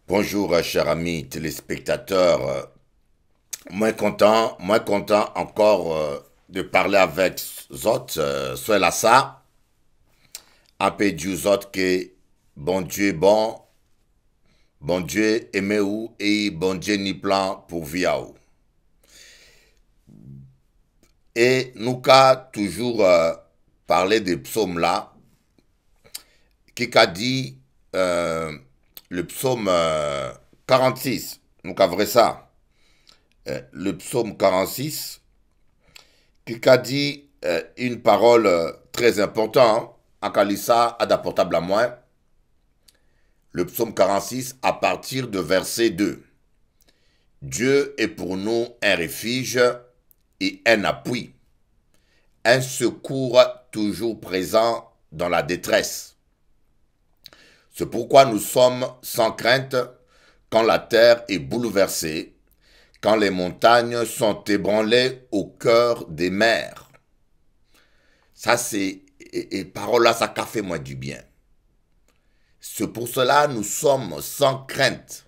Bonjour, chers amis téléspectateurs. Moins content encore de parler avec Zot, soit là ça, un peu du Zot que bon Dieu bon, bon Dieu aimé ou et bon Dieu ni plan pour via ou. Et nous qu'a toujours parlé des psaumes là, qui qu'a dit le psaume 46, nous qu'a vrai ça, le psaume 46 qui a dit une parole très importante, en Kalissa, à d'apportable à moi, le psaume 46, à partir de verset 2. Dieu est pour nous un refuge et un appui, un secours toujours présent dans la détresse. C'est pourquoi nous sommes sans crainte quand la terre est bouleversée, quand les montagnes sont ébranlées au cœur des mers. Ça, c'est, et parole là, ça a fait moins du bien. C'est pour cela nous sommes sans crainte.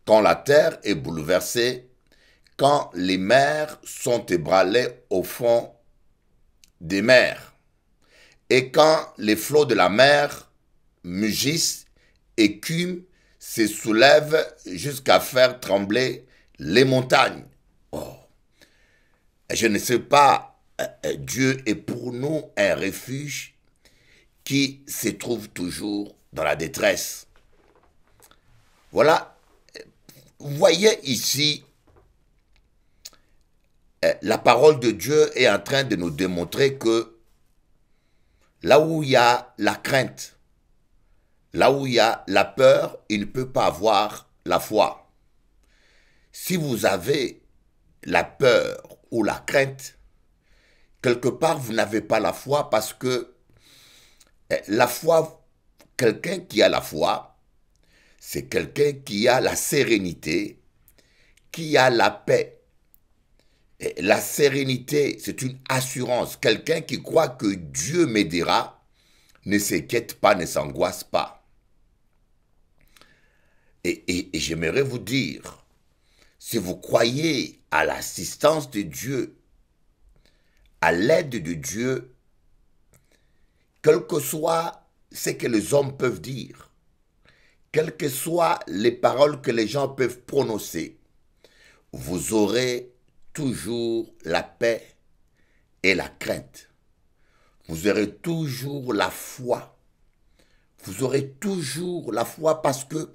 Quand la terre est bouleversée, quand les mers sont ébranlées au fond des mers, et quand les flots de la mer mugissent, écument, se soulèvent jusqu'à faire trembler les montagnes. Oh, je ne sais pas, Dieu est pour nous un refuge qui se trouve toujours dans la détresse. Voilà, vous voyez ici, la parole de Dieu est en train de nous démontrer que là où il y a la crainte, là où il y a la peur, il ne peut pas avoir la foi. Si vous avez la peur ou la crainte, quelque part vous n'avez pas la foi parce que la foi, quelqu'un qui a la foi, c'est quelqu'un qui a la sérénité, qui a la paix. Et la sérénité, c'est une assurance. Quelqu'un qui croit que Dieu m'aidera ne s'inquiète pas, ne s'angoisse pas. Et j'aimerais vous dire, si vous croyez à l'assistance de Dieu, à l'aide de Dieu, quel que soit ce que les hommes peuvent dire, quelles que soient les paroles que les gens peuvent prononcer, vous aurez toujours la paix et la crainte. Vous aurez toujours la foi. Vous aurez toujours la foi parce que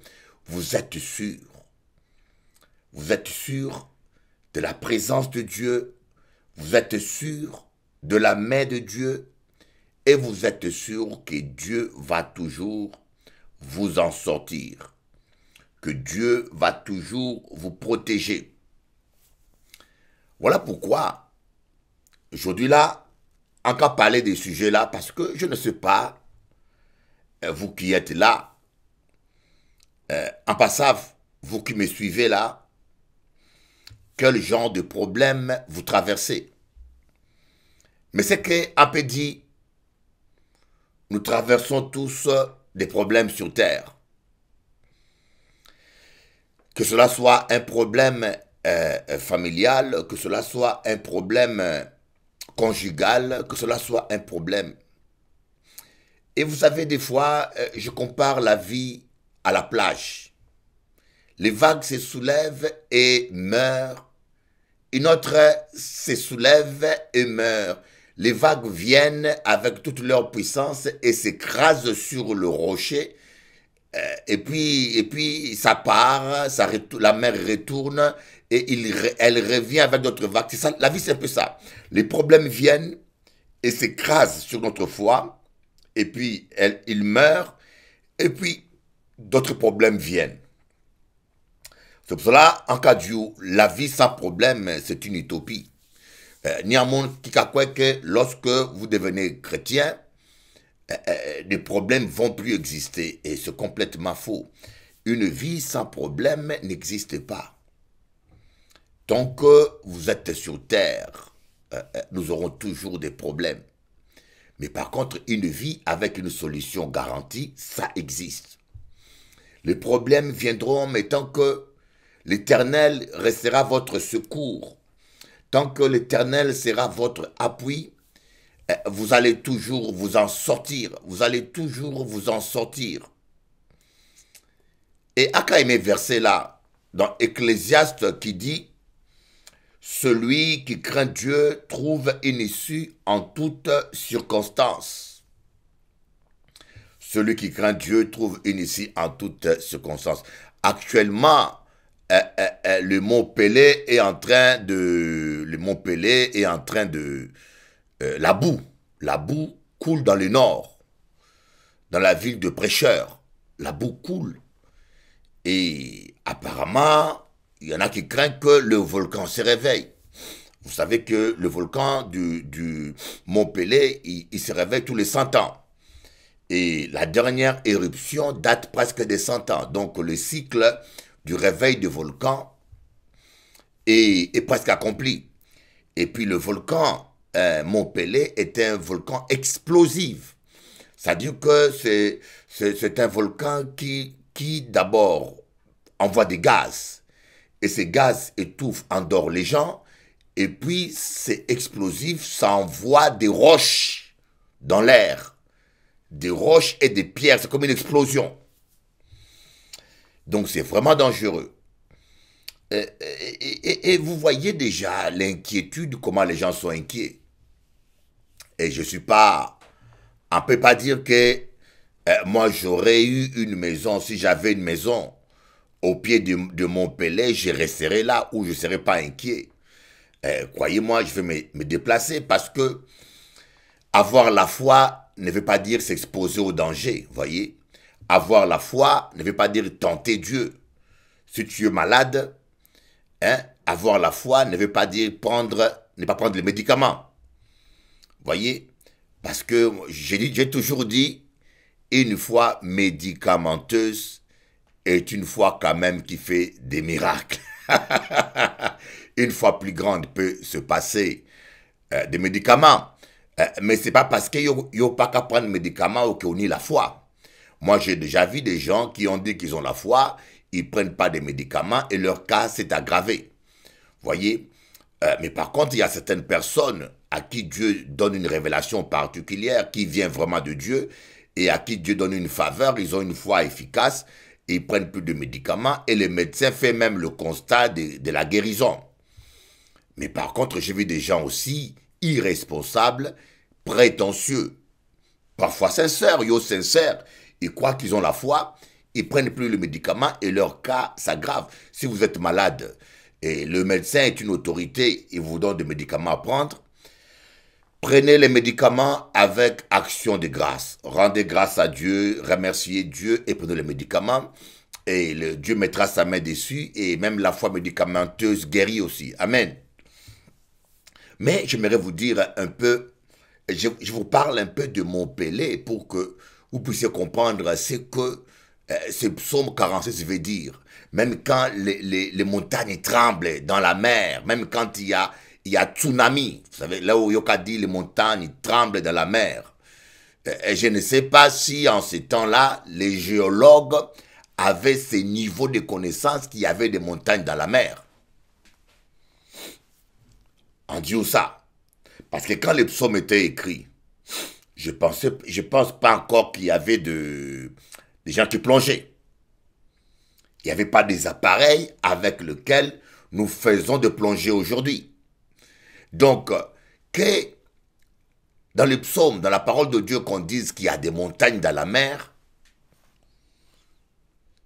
vous êtes sûr. Vous êtes sûr de la présence de Dieu. Vous êtes sûr de la main de Dieu. Et vous êtes sûr que Dieu va toujours vous en sortir. Que Dieu va toujours vous protéger. Voilà pourquoi, aujourd'hui là, on va parler des sujets là, parce que je ne sais pas, vous qui êtes là, en passant, vous qui me suivez là, quel genre de problème vous traversez. Mais c'est qu'on peut dire, nous traversons tous des problèmes sur Terre. Que cela soit un problème familial, que cela soit un problème conjugal, que cela soit un problème. Et vous savez, des fois, je compare la vie à la plage. Les vagues se soulèvent et meurent. Une autre se soulève et meurt. Les vagues viennent avec toute leur puissance et s'écrasent sur le rocher. Et puis ça part, la mer retourne et elle revient avec d'autres vagues. C'est ça, la vie, c'est un peu ça. Les problèmes viennent et s'écrasent sur notre foi. Et puis il meurt. Et puis d'autres problèmes viennent. C'est pour cela, en cas de la vie sans problème, c'est une utopie. Néanmoins, qui croit que lorsque vous devenez chrétien, les problèmes vont plus exister. Et c'est complètement faux. Une vie sans problème n'existe pas. Tant que vous êtes sur terre, nous aurons toujours des problèmes. Mais par contre, une vie avec une solution garantie, ça existe. Les problèmes viendront, mais tant que l'Éternel restera votre secours, tant que l'Éternel sera votre appui, vous allez toujours vous en sortir. Vous allez toujours vous en sortir. Et Aka aimé verset là, dans Ecclésiaste qui dit, celui qui craint Dieu trouve une issue en toutes circonstances. Celui qui craint Dieu trouve une issue en toutes circonstances. Actuellement, le mont Pelé est en train de... La boue coule dans le nord, dans la ville de Prêcheur. La boue coule. Et apparemment, il y en a qui craignent que le volcan se réveille. Vous savez que le volcan du Mont Pelé, il se réveille tous les 100 ans. Et la dernière éruption date presque des 100 ans. Donc le cycle du réveil du volcan est presque accompli. Et puis le volcan Mont Pelé est un volcan explosif. C'est-à-dire que c'est un volcan qui d'abord envoie des gaz. Et ces gaz étouffent, endorment les gens. Et puis c'est explosif, ça envoie des roches dans l'air. Des roches et des pierres, c'est comme une explosion. Donc c'est vraiment dangereux. Et vous voyez déjà l'inquiétude, comment les gens sont inquiets. Et je suis pas... On ne peut pas dire que moi j'aurais eu une maison, si j'avais une maison au pied de Mont Pelé, je resterai là où je ne serais pas inquiet. Croyez-moi, je vais me déplacer parce que avoir la foi ne veut pas dire s'exposer au danger, voyez. Avoir la foi ne veut pas dire tenter Dieu. Si tu es malade, avoir la foi ne veut pas dire ne pas prendre les médicaments. Voyez, parce que j'ai toujours dit, une foi médicamenteuse est une foi quand même qui fait des miracles. Une foi plus grande peut se passer des médicaments. Mais ce n'est pas parce qu'il n'y a pas qu'à prendre des médicaments qu'on a la foi. Moi, j'ai déjà vu des gens qui ont dit qu'ils ont la foi, ils ne prennent pas des médicaments et leur cas s'est aggravé. Voyez, mais par contre, il y a certaines personnes à qui Dieu donne une révélation particulière, qui vient vraiment de Dieu, et à qui Dieu donne une faveur, ils ont une foi efficace, ils prennent plus de médicaments, et le médecin fait même le constat de la guérison. Mais par contre, j'ai vu des gens aussi irresponsables, prétentieux, parfois sincères, ils croient qu'ils ont la foi, ils prennent plus le médicament et leur cas s'aggrave. Si vous êtes malade et le médecin est une autorité, il vous donne des médicaments à prendre, prenez les médicaments avec action de grâce. Rendez grâce à Dieu, remerciez Dieu et prenez les médicaments. Et Dieu mettra sa main dessus et même la foi médicamenteuse guérit aussi. Amen. Mais j'aimerais vous dire un peu, je vous parle un peu de Mont Pelé pour que vous puissiez comprendre ce que ce psaume 46 veut dire. Même quand les montagnes tremblent dans la mer, même quand il y a tsunami, vous savez, là où Yoka dit les montagnes tremblent dans la mer. Et je ne sais pas si en ces temps-là, les géologues avaient ces niveaux de connaissances qu'il y avait des montagnes dans la mer. En Dieu ça. Parce que quand les psaumes étaient écrits, je pense pas encore qu'il y avait des gens qui plongeaient. Il n'y avait pas des appareils avec lesquels nous faisons de plongée aujourd'hui. Donc, que dans les psaumes, dans la parole de Dieu, qu'on dise qu'il y a des montagnes dans la mer,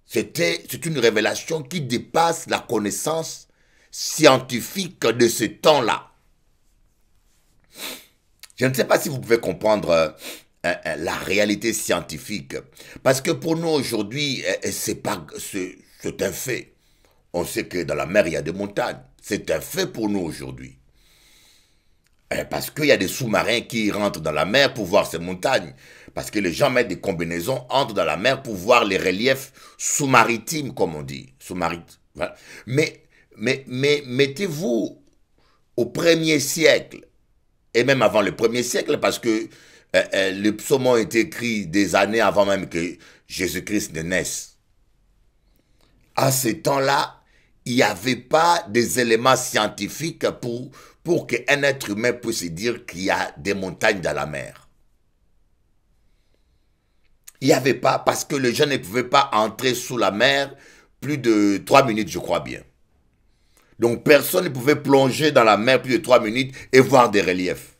c'est une révélation qui dépasse la connaissance scientifique de ce temps-là. Je ne sais pas si vous pouvez comprendre la réalité scientifique. Parce que pour nous aujourd'hui, c'est un fait. On sait que dans la mer, il y a des montagnes. C'est un fait pour nous aujourd'hui. Parce qu'il y a des sous-marins qui rentrent dans la mer pour voir ces montagnes. Parce que les gens mettent des combinaisons, entrent dans la mer pour voir les reliefs sous-maritimes, comme on dit. Voilà. Mais mettez-vous au 1er siècle, et même avant le 1er siècle, parce que les psaumes ont été écrits des années avant même que Jésus-Christ ne naisse. À ce temps-là, il n'y avait pas des éléments scientifiques pour qu'un être humain puisse dire qu'il y a des montagnes dans la mer. Il n'y avait pas, parce que les gens ne pouvaient pas entrer sous la mer plus de 3 minutes, je crois bien. Donc personne ne pouvait plonger dans la mer plus de 3 minutes et voir des reliefs.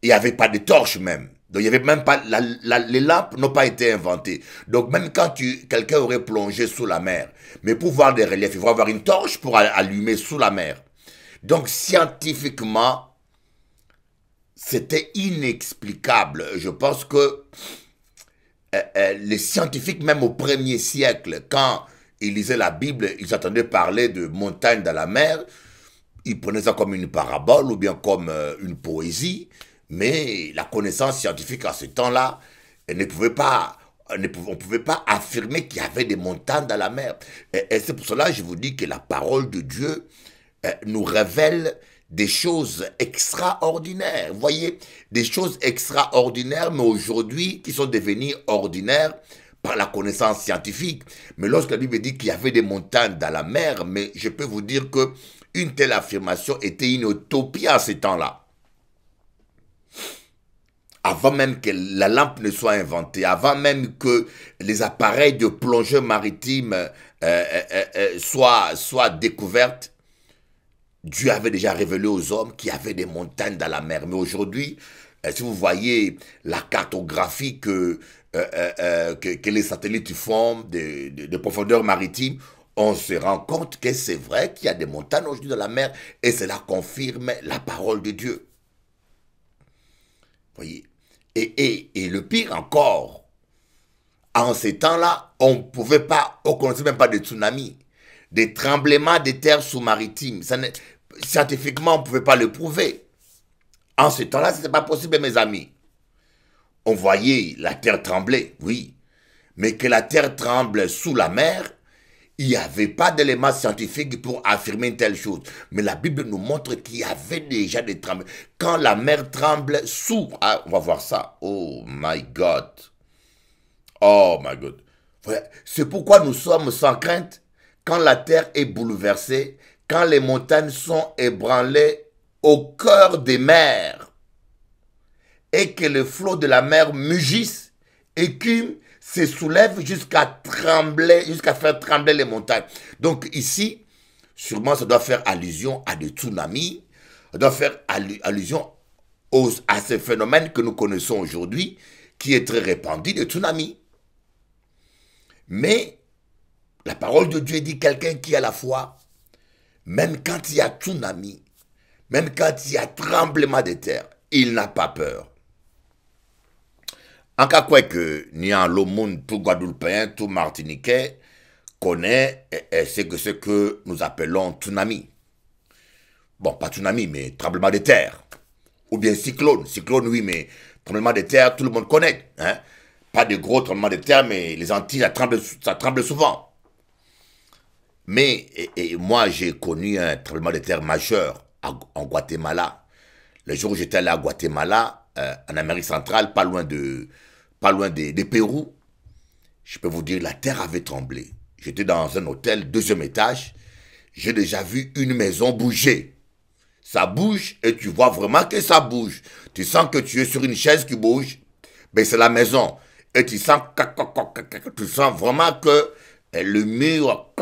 Il n'y avait pas de torches même. Donc il n'y avait même pas, les lampes n'ont pas été inventées. Donc même quand quelqu'un aurait plongé sous la mer, mais pour voir des reliefs, il faut avoir une torche pour allumer sous la mer. Donc scientifiquement, c'était inexplicable. Je pense que les scientifiques, même au 1er siècle, quand ils lisaient la Bible, ils entendaient parler de montagnes dans la mer, ils prenaient ça comme une parabole ou bien comme une poésie, mais la connaissance scientifique à ce temps-là, elle ne pouvait pas, on ne pouvait pas affirmer qu'il y avait des montagnes dans la mer. Et c'est pour cela que je vous dis que la parole de Dieu nous révèle des choses extraordinaires. Vous voyez, des choses extraordinaires, mais aujourd'hui, qui sont devenues ordinaires par la connaissance scientifique. Mais lorsque la Bible dit qu'il y avait des montagnes dans la mer, mais je peux vous dire que une telle affirmation était une utopie à ce temps-là. Avant même que la lampe ne soit inventée, avant même que les appareils de plongée maritime soient découverts, Dieu avait déjà révélé aux hommes qu'il y avait des montagnes dans la mer. Mais aujourd'hui, si vous voyez la cartographie que les satellites font de profondeur maritime, on se rend compte que c'est vrai qu'il y a des montagnes aujourd'hui dans la mer et cela confirme la parole de Dieu. Vous voyez? Et le pire encore, en ces temps-là, on ne connaissait même pas de tsunami, des tremblements de terre sous-maritimes. Scientifiquement, on ne pouvait pas le prouver. En ce temps-là, ce n'était pas possible, mes amis. On voyait la terre trembler, oui. Mais que la terre tremble sous la mer, il n'y avait pas d'éléments scientifiques pour affirmer une telle chose. Mais la Bible nous montre qu'il y avait déjà des tremblements. Quand la mer tremble sous... Ah, on va voir ça. Oh my God. Oh my God. C'est pourquoi nous sommes sans crainte quand la terre est bouleversée, quand les montagnes sont ébranlées au cœur des mers et que le flot de la mer mugisse, écume, se soulève jusqu'à trembler, jusqu'à faire trembler les montagnes. Donc ici, sûrement ça doit faire allusion à des tsunamis, ça doit faire allusion à ce phénomène que nous connaissons aujourd'hui, qui est très répandu, de tsunami. Mais la parole de Dieu dit quelqu'un qui a la foi, même quand il y a tsunami, même quand il y a tremblement de terre, il n'a pas peur. En cas quoi que ni en le monde, tout Guadeloupéen, tout Martiniquais connaît ce que nous appelons tsunami. Bon, pas tsunami, mais tremblement de terre. Ou bien cyclone. Cyclone, oui, mais tremblement de terre, tout le monde connaît. Hein? Pas de gros tremblements de terre, mais les Antilles, ça tremble souvent. Mais moi, j'ai connu un tremblement de terre majeur en Guatemala. Le jour où j'étais allé à Guatemala, en Amérique centrale, pas loin de Pérou, je peux vous dire, la terre avait tremblé. J'étais dans un hôtel, 2e étage. J'ai déjà vu une maison bouger. Ça bouge et tu vois vraiment que ça bouge. Tu sens que tu es sur une chaise qui bouge, mais c'est la maison. Et tu sens vraiment que le mur...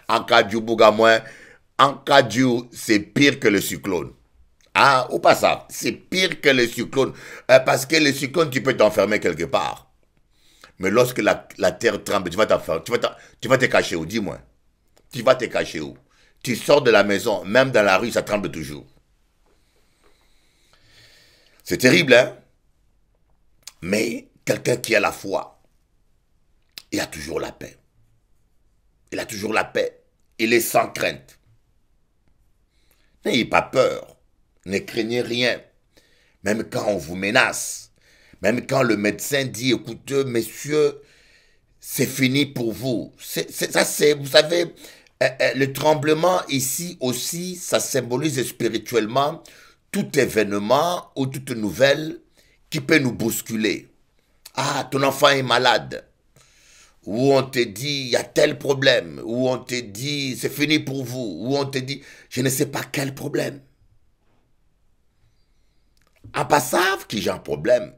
En cas du bougamoin, en cas du, c'est pire que le cyclone. Ah, ou pas ça, c'est pire que le cyclone. Parce que le cyclone, tu peux t'enfermer quelque part. Mais lorsque la terre tremble, tu vas te cacher où, dis-moi. Tu vas te cacher où? Tu sors de la maison, même dans la rue, ça tremble toujours. C'est terrible, hein? Mais quelqu'un qui a la foi, il a toujours la paix. Il a toujours la paix. Il est sans crainte. N'ayez pas peur. Ne craignez rien. Même quand on vous menace. Même quand le médecin dit, écoutez, messieurs, c'est fini pour vous. Vous savez, le tremblement ici aussi, ça symbolise spirituellement tout événement ou toute nouvelle qui peut nous bousculer. ah, ton enfant est malade, ou on te dit, il y a tel problème, ou on te dit, c'est fini pour vous, ou on te dit, je ne sais pas quel problème. En passant, que j'ai un problème,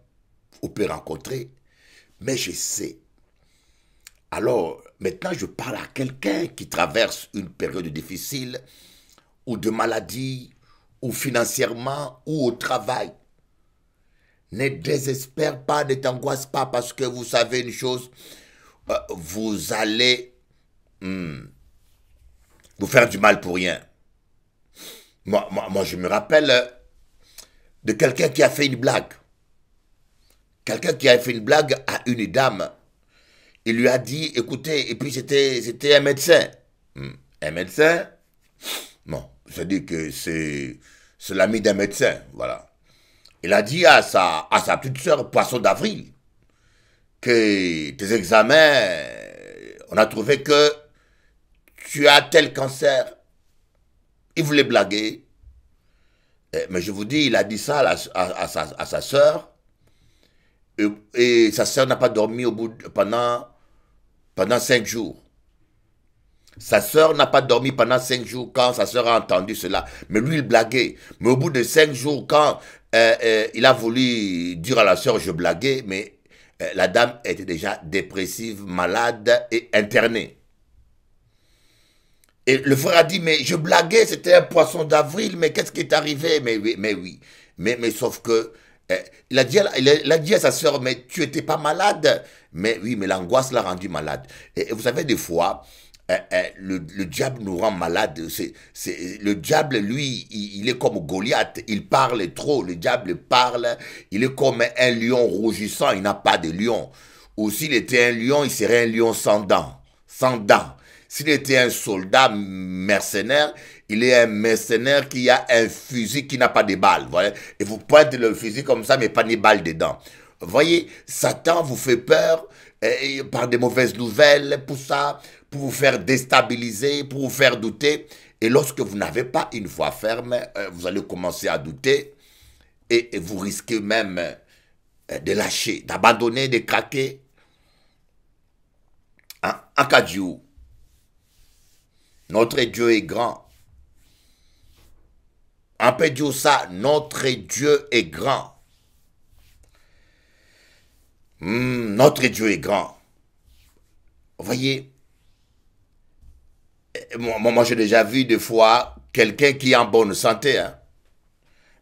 on peut rencontrer, mais je sais. Alors, maintenant, je parle à quelqu'un qui traverse une période difficile, ou de maladie, ou financièrement, ou au travail. Ne désespère pas, ne t'angoisse pas, parce que vous savez une chose, vous allez vous faire du mal pour rien. Moi, je me rappelle de quelqu'un qui a fait une blague. Quelqu'un qui a fait une blague à une dame. Il lui a dit, écoutez, et puis c'était un médecin. Un médecin, bon, je dis que c'est l'ami d'un médecin, voilà. Il a dit à sa petite sœur, Poisson d'avril, que tes examens, on a trouvé que tu as tel cancer. Il voulait blaguer. Mais je vous dis, il a dit ça à sa sœur. Et sa sœur n'a pas dormi pendant 5 jours. Sa sœur n'a pas dormi pendant 5 jours quand sa sœur a entendu cela. Mais lui, il blaguait. Mais au bout de 5 jours, quand il a voulu dire à la sœur, je blaguais, mais la dame était déjà dépressive, malade et internée. Et le frère a dit, mais je blaguais, c'était un poisson d'avril, mais qu'est-ce qui est arrivé? Mais oui. Mais sauf que, il a dit à sa sœur, mais tu n'étais pas malade. Mais oui, mais l'angoisse l'a rendu malade. Et vous savez, des fois, le diable nous rend malade. Le diable, lui, il est comme Goliath. Il parle trop. Le diable parle. Il est comme un lion rougissant. Il n'a pas de lion. Ou s'il était un lion, il serait un lion sans dents. Sans dents. S'il était un soldat mercenaire, il est un mercenaire qui a un fusil qui n'a pas de balles. Voyez? Et vous pointez le fusil comme ça, mais pas de balles dedans. Vous voyez, Satan vous fait peur par des mauvaises nouvelles, pour ça, pour vous faire déstabiliser, pour vous faire douter. Et lorsque vous n'avez pas une foi ferme, vous allez commencer à douter et vous risquez même de lâcher, d'abandonner, de craquer. En cas de jour, notre Dieu est grand. On peut dire ça, notre Dieu est grand. Notre Dieu est grand. Vous voyez, moi j'ai déjà vu des fois quelqu'un qui est en bonne santé. Hein,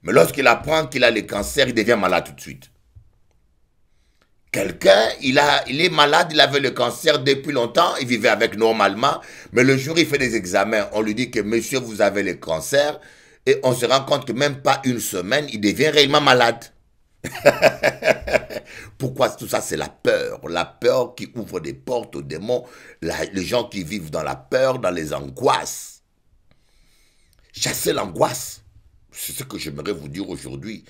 mais lorsqu'il apprend qu'il a le cancer, il devient malade tout de suite. Quelqu'un, il est malade, il avait le cancer depuis longtemps, il vivait avec normalement, mais le jour où il fait des examens, on lui dit que monsieur, vous avez le cancer, et on se rend compte que même pas une semaine, il devient réellement malade. Pourquoi tout ça? C'est la peur qui ouvre des portes aux démons, les gens qui vivent dans la peur, dans les angoisses. Chassez l'angoisse, c'est ce que j'aimerais vous dire aujourd'hui.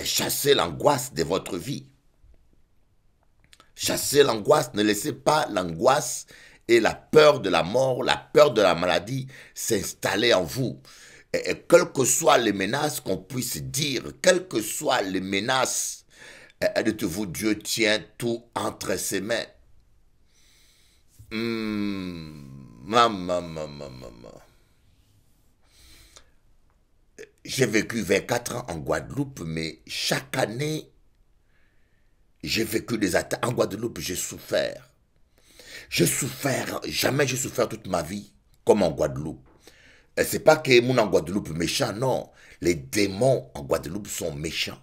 Chassez l'angoisse de votre vie. Chassez l'angoisse, ne laissez pas l'angoisse et la peur de la mort, la peur de la maladie s'installer en vous. Et quelles que soient les menaces qu'on puisse dire, quelles que soient les menaces, dites-vous, Dieu tient tout entre ses mains. J'ai vécu 24 ans en Guadeloupe, mais chaque année, j'ai vécu des attaques. En Guadeloupe, j'ai souffert. J'ai souffert, jamais j'ai souffert toute ma vie, comme en Guadeloupe. Et c'est pas que mon en Guadeloupe méchant, non. Les démons en Guadeloupe sont méchants.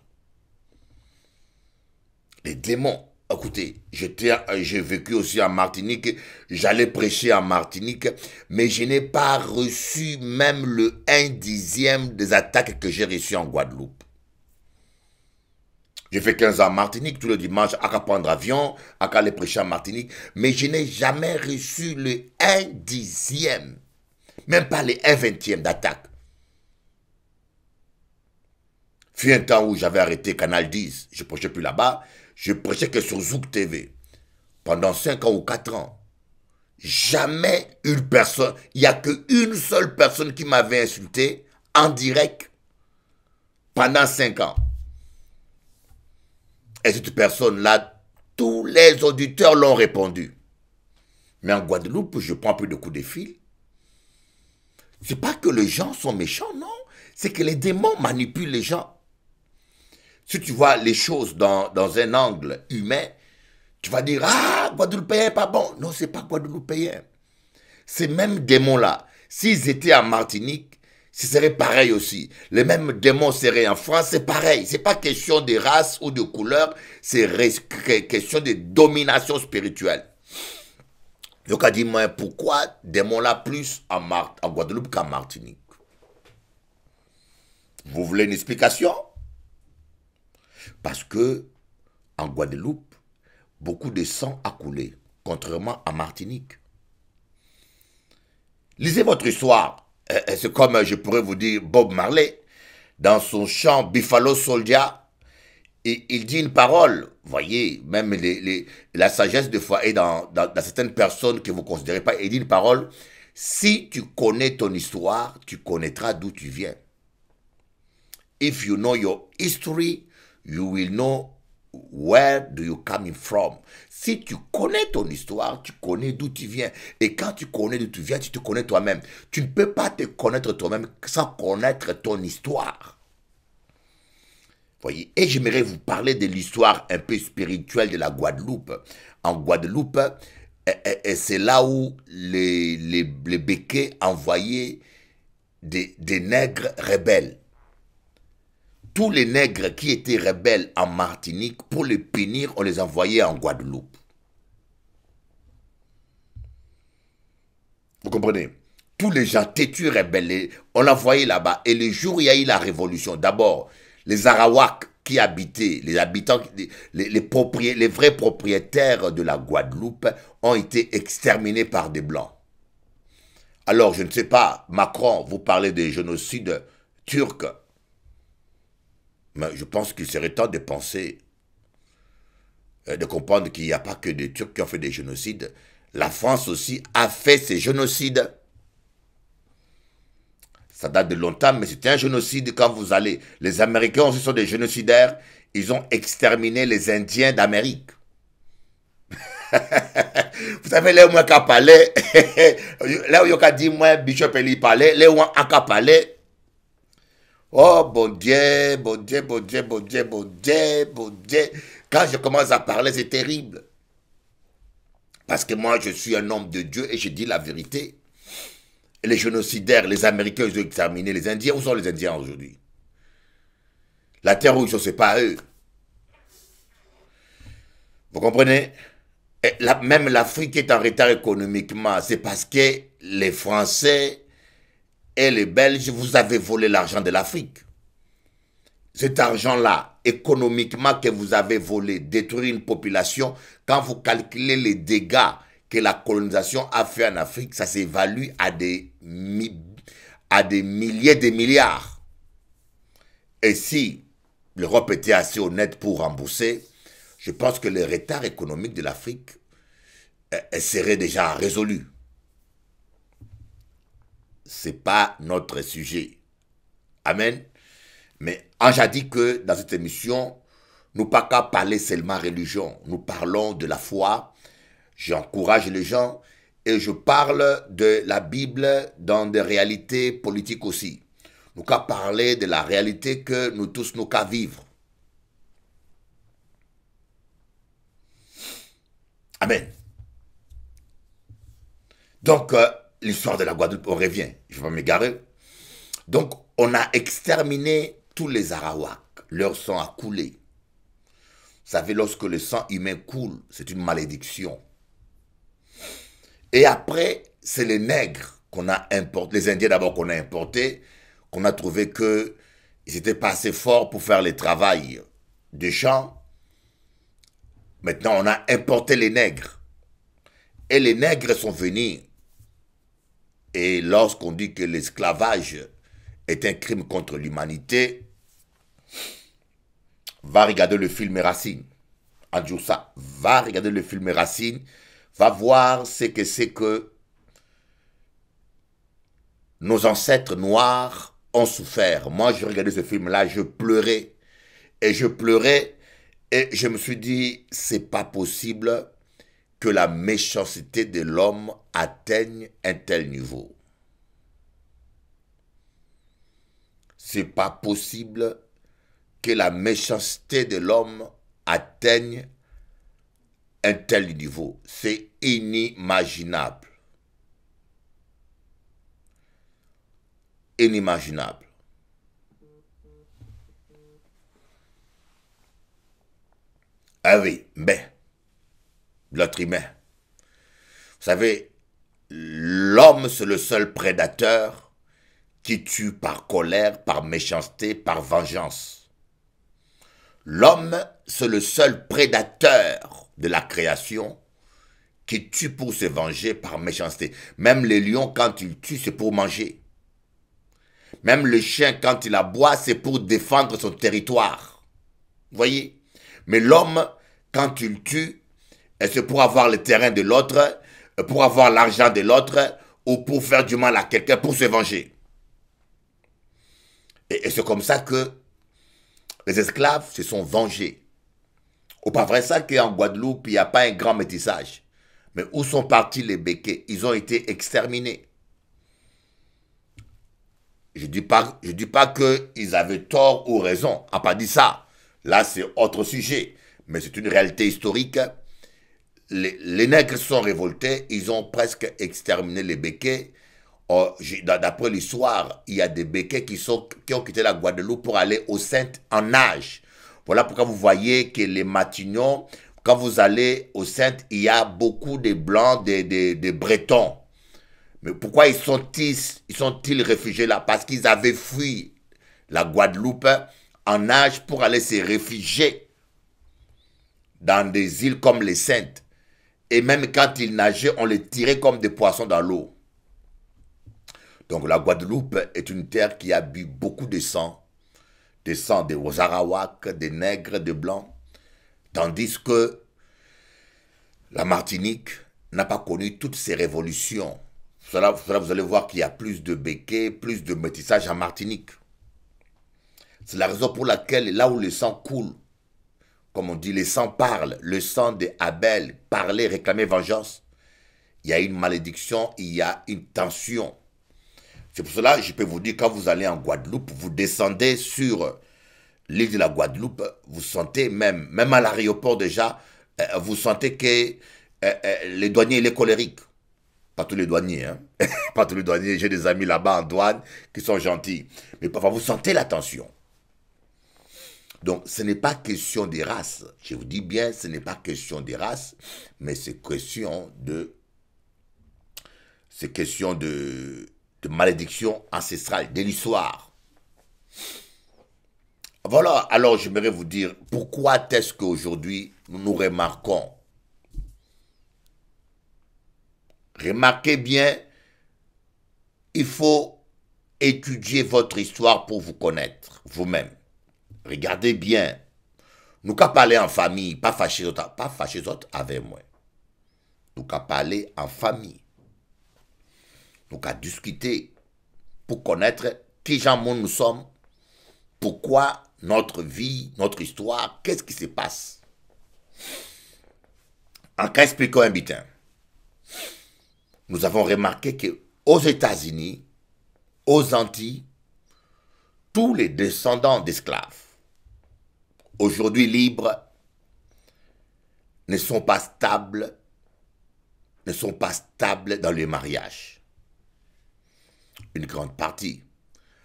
Les démons. Écoutez, j'ai vécu aussi en Martinique, j'allais prêcher en Martinique, mais je n'ai pas reçu même le 1/10 des attaques que j'ai reçues en Guadeloupe. J'ai fait 15 ans en Martinique, tout le dimanche, à prendre avion, à aller prêcher en Martinique. Mais je n'ai jamais reçu le 1/10, même pas le 1/20 d'attaque. Fut un temps où j'avais arrêté Canal 10, je ne prêchais plus là-bas, je prêchais que sur Zouk TV. Pendant 5 ans ou 4 ans. Jamais une personne, il n'y a qu'une seule personne qui m'avait insulté en direct pendant 5 ans. Et cette personne-là les auditeurs l'ont répondu. Mais en Guadeloupe, je prends plus de coups de fil. C'est pas que les gens sont méchants, non. C'est que les démons manipulent les gens. Si tu vois les choses dans un angle humain, tu vas dire, ah, Guadeloupéen pas bon. Non, c'est pas Guadeloupéen. Ces mêmes démons-là, s'ils étaient en Martinique, ce serait pareil aussi. Les mêmes démons seraient en France, c'est pareil. C'est pas question de race ou de couleur, c'est question de domination spirituelle. Donc, a dit, moi, pourquoi démons-là plus en Guadeloupe qu'en Martinique? Vous voulez une explication? Parce que en Guadeloupe, beaucoup de sang a coulé, contrairement à Martinique. Lisez votre histoire. C'est comme, je pourrais vous dire, Bob Marley, dans son chant Buffalo Soldier, il dit une parole. Voyez, même la sagesse de foi est dans certaines personnes que vous ne considérez pas. Il dit une parole. Si tu connais ton histoire, tu connaîtras d'où tu viens. If you know your history, you will know where do you coming from. Si tu connais ton histoire, tu connais d'où tu viens. Et quand tu connais d'où tu viens, tu te connais toi-même. Tu ne peux pas te connaître toi-même sans connaître ton histoire. Voyez, et j'aimerais vous parler de l'histoire un peu spirituelle de la Guadeloupe. En Guadeloupe, c'est là où les béquets envoyaient des nègres rebelles. Tous les nègres qui étaient rebelles en Martinique, pour les punir, on les envoyait en Guadeloupe. Vous comprenez? Tous les gens têtus rebelles, on l'envoyait là-bas. Et le jour où il y a eu la révolution, d'abord, les Arawaks qui habitaient, les habitants, les vrais propriétaires de la Guadeloupe ont été exterminés par des Blancs. Alors, je ne sais pas, Macron, vous parlez des génocides turcs. Mais je pense qu'il serait temps de penser, de comprendre qu'il n'y a pas que des Turcs qui ont fait des génocides. La France aussi a fait ces génocides. Ça date de longtemps, mais c'était un génocide quand vous allez. Les Américains aussi sont des génocidaires. Ils ont exterminé les Indiens d'Amérique. Vous savez, là où moi qu'à parler, là où il y a dit moi, Bishop Eli parlait, là où on a parlé. Oh, bon Dieu, bon Dieu, bon Dieu, bon Dieu, bon Dieu, bon Dieu. Quand je commence à parler, c'est terrible. Parce que moi, je suis un homme de Dieu et je dis la vérité. Et les génocidaires, les Américains, ils ont exterminé les Indiens. Où sont les Indiens aujourd'hui? La terre où ils sont, c'est pas eux. Vous comprenez? Et même l'Afrique est en retard économiquement. C'est parce que les Français et les Belges, vous avez volé l'argent de l'Afrique. Cet argent-là, économiquement, que vous avez volé, détruire une population, quand vous calculez les dégâts que la colonisation a fait en Afrique, ça s'évalue à des milliers de milliards. Et si l'Europe était assez honnête pour rembourser, je pense que le retard économique de l'Afrique serait déjà résolu. Ce n'est pas notre sujet. Amen. Mais j'ai dit que dans cette émission, nous pas qu'à parler seulement religion. Nous parlons de la foi. J'encourage les gens et je parle de la Bible dans des réalités politiques aussi. Nous qu'à parler de la réalité que nous tous nous qu'à vivre. Amen. Donc, l'histoire de la Guadeloupe, on revient. Je ne vais pas m'égarer. Donc, on a exterminé tous les Arawaks. Leur sang a coulé. Vous savez, lorsque le sang humain coule, c'est une malédiction. Et après, c'est les nègres qu'on a importés, les Indiens d'abord qu'on a importés, qu'on a trouvé qu'ils n'étaient pas assez forts pour faire le travail des champs. Maintenant, on a importé les nègres. Et les nègres sont venus. Et lorsqu'on dit que l'esclavage est un crime contre l'humanité, va regarder le film Racine. Adjoussa, va regarder le film Racine, va voir ce que c'est que nos ancêtres noirs ont souffert. Moi, je regardais ce film-là, je pleurais. Et je pleurais Et je me suis dit, c'est pas possible que la méchanceté de l'homme atteigne un tel niveau. C'est pas possible que la méchanceté de l'homme atteigne un tel niveau. C'est inimaginable. Inimaginable. Ah oui, mais l'être humain. Vous savez, l'homme, c'est le seul prédateur qui tue par colère, par méchanceté, par vengeance. L'homme, c'est le seul prédateur de la création qui tue pour se venger par méchanceté. Même les lions, quand ils tuent, c'est pour manger. Même le chien, quand il aboie, c'est pour défendre son territoire. Vous voyez? Mais l'homme, quand il tue, c'est pour avoir le terrain de l'autre, pour avoir l'argent de l'autre, ou pour faire du mal à quelqu'un, pour se venger. Et c'est comme ça que les esclaves se sont vengés. Ou pas vrai ça qu'en Guadeloupe, il n'y a pas un grand métissage. Mais où sont partis les béquets? Ils ont été exterminés. Je ne dis pas qu'ils avaient tort ou raison. On n'a pas dit ça. Là, c'est autre sujet. Mais c'est une réalité historique. Les nègres se sont révoltés. Ils ont presque exterminé les béquets. D'après l'histoire, il y a des béquets qui ont quitté la Guadeloupe pour aller aux Saintes en nage. Voilà pourquoi vous voyez que les Matignons, quand vous allez aux Saintes, il y a beaucoup de Blancs, des Bretons. Mais pourquoi ils sont-ils réfugiés là? Parce qu'ils avaient fui la Guadeloupe en nage pour aller se réfugier dans des îles comme les Saintes. Et même quand ils nageaient, on les tirait comme des poissons dans l'eau. Donc la Guadeloupe est une terre qui a bu beaucoup de sang des Arawaks, des Nègres, des Blancs, tandis que la Martinique n'a pas connu toutes ces révolutions. Cela, vous allez voir qu'il y a plus de béquets, plus de métissage en Martinique. C'est la raison pour laquelle, là où le sang coule, comme on dit, le sang parle, le sang d'Abel, parler, réclamer vengeance, il y a une malédiction, il y a une tension. C'est pour cela que je peux vous dire, quand vous allez en Guadeloupe, vous descendez sur l'île de la Guadeloupe, vous sentez même à l'aéroport déjà, vous sentez que les douaniers, les colériques. Pas tous les douaniers, hein. Pas tous les douaniers, j'ai des amis là-bas en douane qui sont gentils. Mais parfois, vous sentez la tension. Donc, ce n'est pas question des races. Je vous dis bien, ce n'est pas question des races, mais c'est question de malédiction ancestrale, de l'histoire. Voilà, alors j'aimerais vous dire, pourquoi est-ce qu'aujourd'hui, nous remarquons? Remarquez bien, il faut étudier votre histoire pour vous connaître, vous-même. Regardez bien. Nous qu'à parler en famille, pas fâcher autres avec moi. Nous qu'à parler en famille. Nous qu'à discuter pour connaître qui gens nous sommes, pourquoi notre vie, notre histoire, qu'est-ce qui se passe. En cas expliquant un bitin. Nous avons remarqué qu'aux États-Unis, aux Antilles, tous les descendants d'esclaves, aujourd'hui libres, ne sont pas stables dans le mariage. Une grande partie.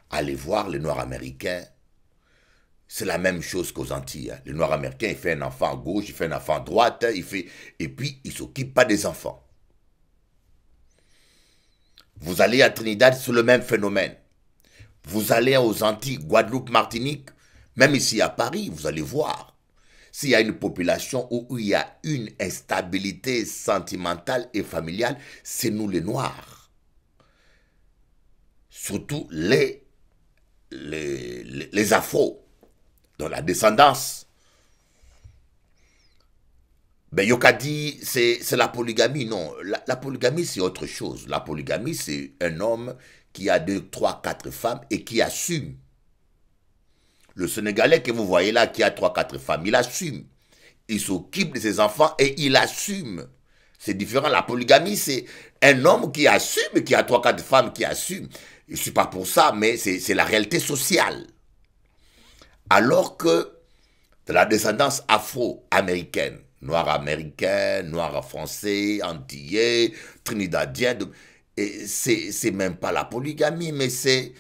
Allez voir les Noirs américains, c'est la même chose qu'aux Antilles. Le Noir américain, il fait un enfant à gauche, il fait un enfant à droite, et puis il ne s'occupe pas des enfants. Vous allez à Trinidad, c'est le même phénomène. Vous allez aux Antilles, Guadeloupe, Martinique, même ici à Paris, vous allez voir. S'il y a une population où il y a une instabilité sentimentale et familiale, c'est nous les Noirs. Surtout les Afros, dans la descendance. Ben, Yoka dit, c'est la polygamie. Non, la polygamie, c'est autre chose. La polygamie, c'est un homme qui a 2, 3, 4 femmes et qui assume. Le Sénégalais que vous voyez là, qui a 3, 4 femmes, il assume. il s'occupe de ses enfants et il assume. C'est différent. La polygamie, c'est un homme qui assume, qui a 3-4 femmes qui assument. Je ne suis pas pour ça, mais c'est la réalité sociale. Alors que de la descendance afro-américaine, noir américain, noir français, antillais, trinidadien, c'est même pas la polygamie, mais c'est